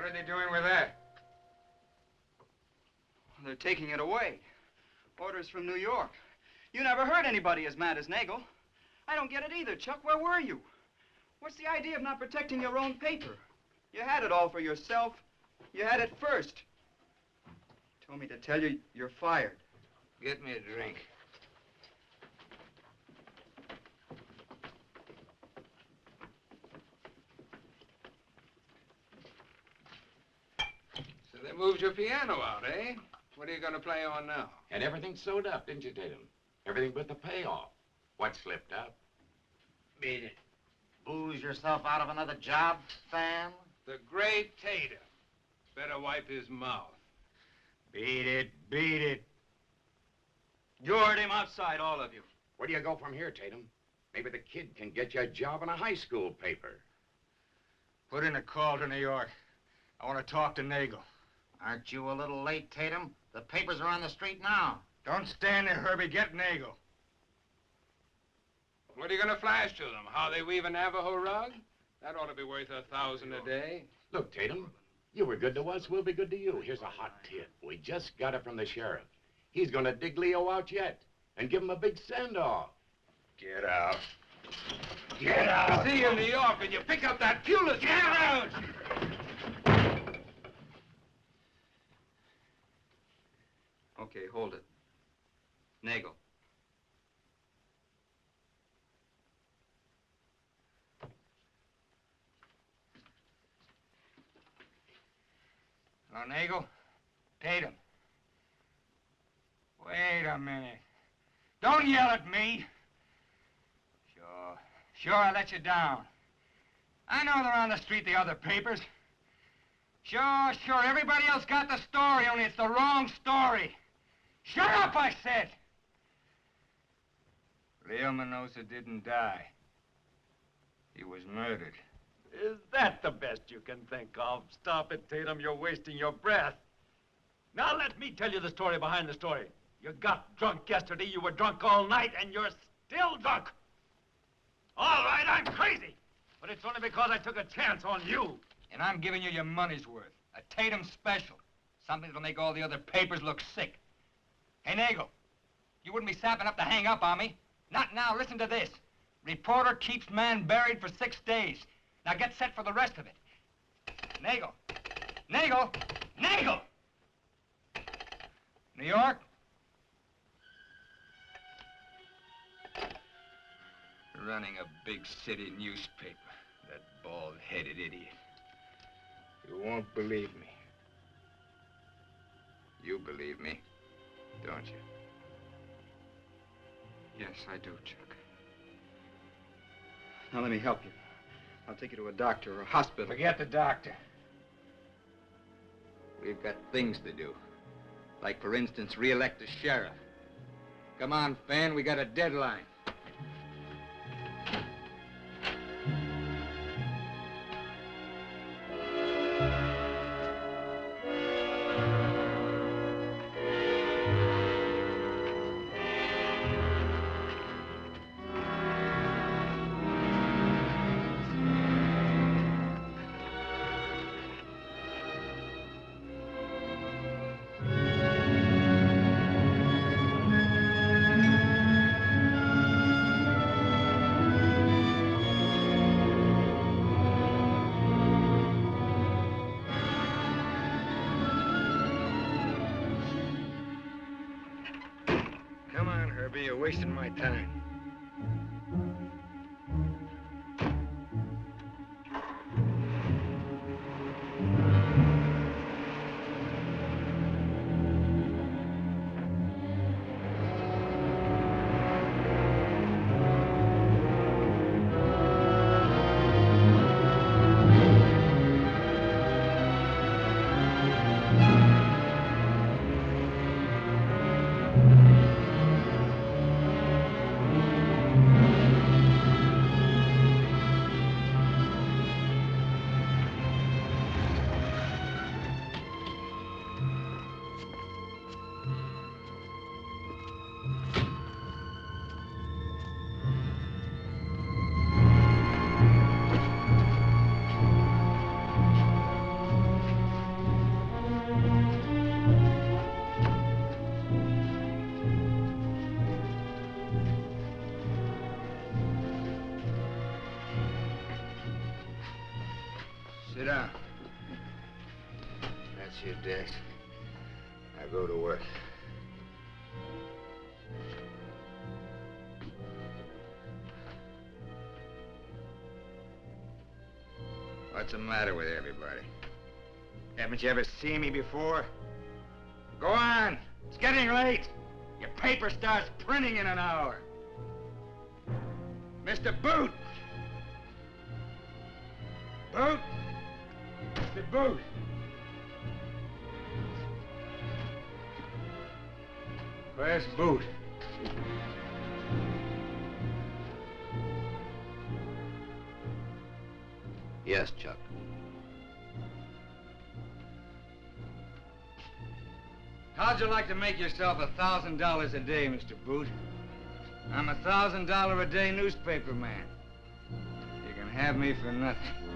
are they doing with that? They're taking it away. Orders from New York. You never heard anybody as mad as Nagel. I don't get it either, Chuck. Where were you? What's the idea of not protecting your own paper? You had it all for yourself. You had it first. Told me to tell you you're fired. Get me a drink. So they moved your piano out, eh? What are you going to play on now? And everything sewed up, didn't you, Tatum? Everything but the payoff. What slipped up? Beat it. Booze yourself out of another job, Fan? The great Tatum. Better wipe his mouth. Beat it, beat it. You heard him outside, all of you. Where do you go from here, Tatum? Maybe the kid can get you a job in a high school paper. Put in a call to New York. I want to talk to Nagel. Aren't you a little late, Tatum? The papers are on the street now. Don't stand there, Herbie. Get Nagel. What are you going to flash to them? How they weave a Navajo rug? That ought to be worth $1,000 a day. Look, Tatum, you were good to us, we'll be good to you. Here's a hot tip. We just got it from the sheriff. He's going to dig Leo out yet and give him a big send-off. Get out. Get out! See you in New York and you pick up that Pulis. Get out! Okay, hold it. Nagel. Hello, Nagel? Tatum. Wait a minute. Don't yell at me. Sure, I let you down. I know they're on the street, the other papers. Sure, everybody else got the story, only it's the wrong story. Shut up, I said! Leo Minosa didn't die. He was murdered. Is that the best you can think of? Stop it, Tatum. You're wasting your breath. Now let me tell you the story behind the story. You got drunk yesterday, you were drunk all night, and you're still drunk. All right, I'm crazy. But it's only because I took a chance on you. And I'm giving you your money's worth. A Tatum special. Something that'll make all the other papers look sick. Hey, Nagel, you wouldn't be sapping up to hang up on me. Not now. Listen to this. Reporter keeps man buried for 6 days. Now get set for the rest of it. Nagel. Nagel. Nagel! New York? Running a big city newspaper. That bald-headed idiot. You won't believe me. You believe me, don't you? Yes, I do, Chuck. Now let me help you. I'll take you to a doctor or a hospital. Forget the doctor. We've got things to do. Like, for instance, re-elect the sheriff. Come on, Fan, we got a deadline. You're wasting my time. Sit down. That's your desk. Now go to work. What's the matter with everybody? Haven't you ever seen me before? Go on. It's getting late. Your paper starts printing in an hour. Mr. Boot! Boot! Mr. Boot! Where's Boot? Yes, Chuck. How'd you like to make yourself $1,000 a day, Mr. Boot? I'm $1,000 a day newspaper man. You can have me for nothing.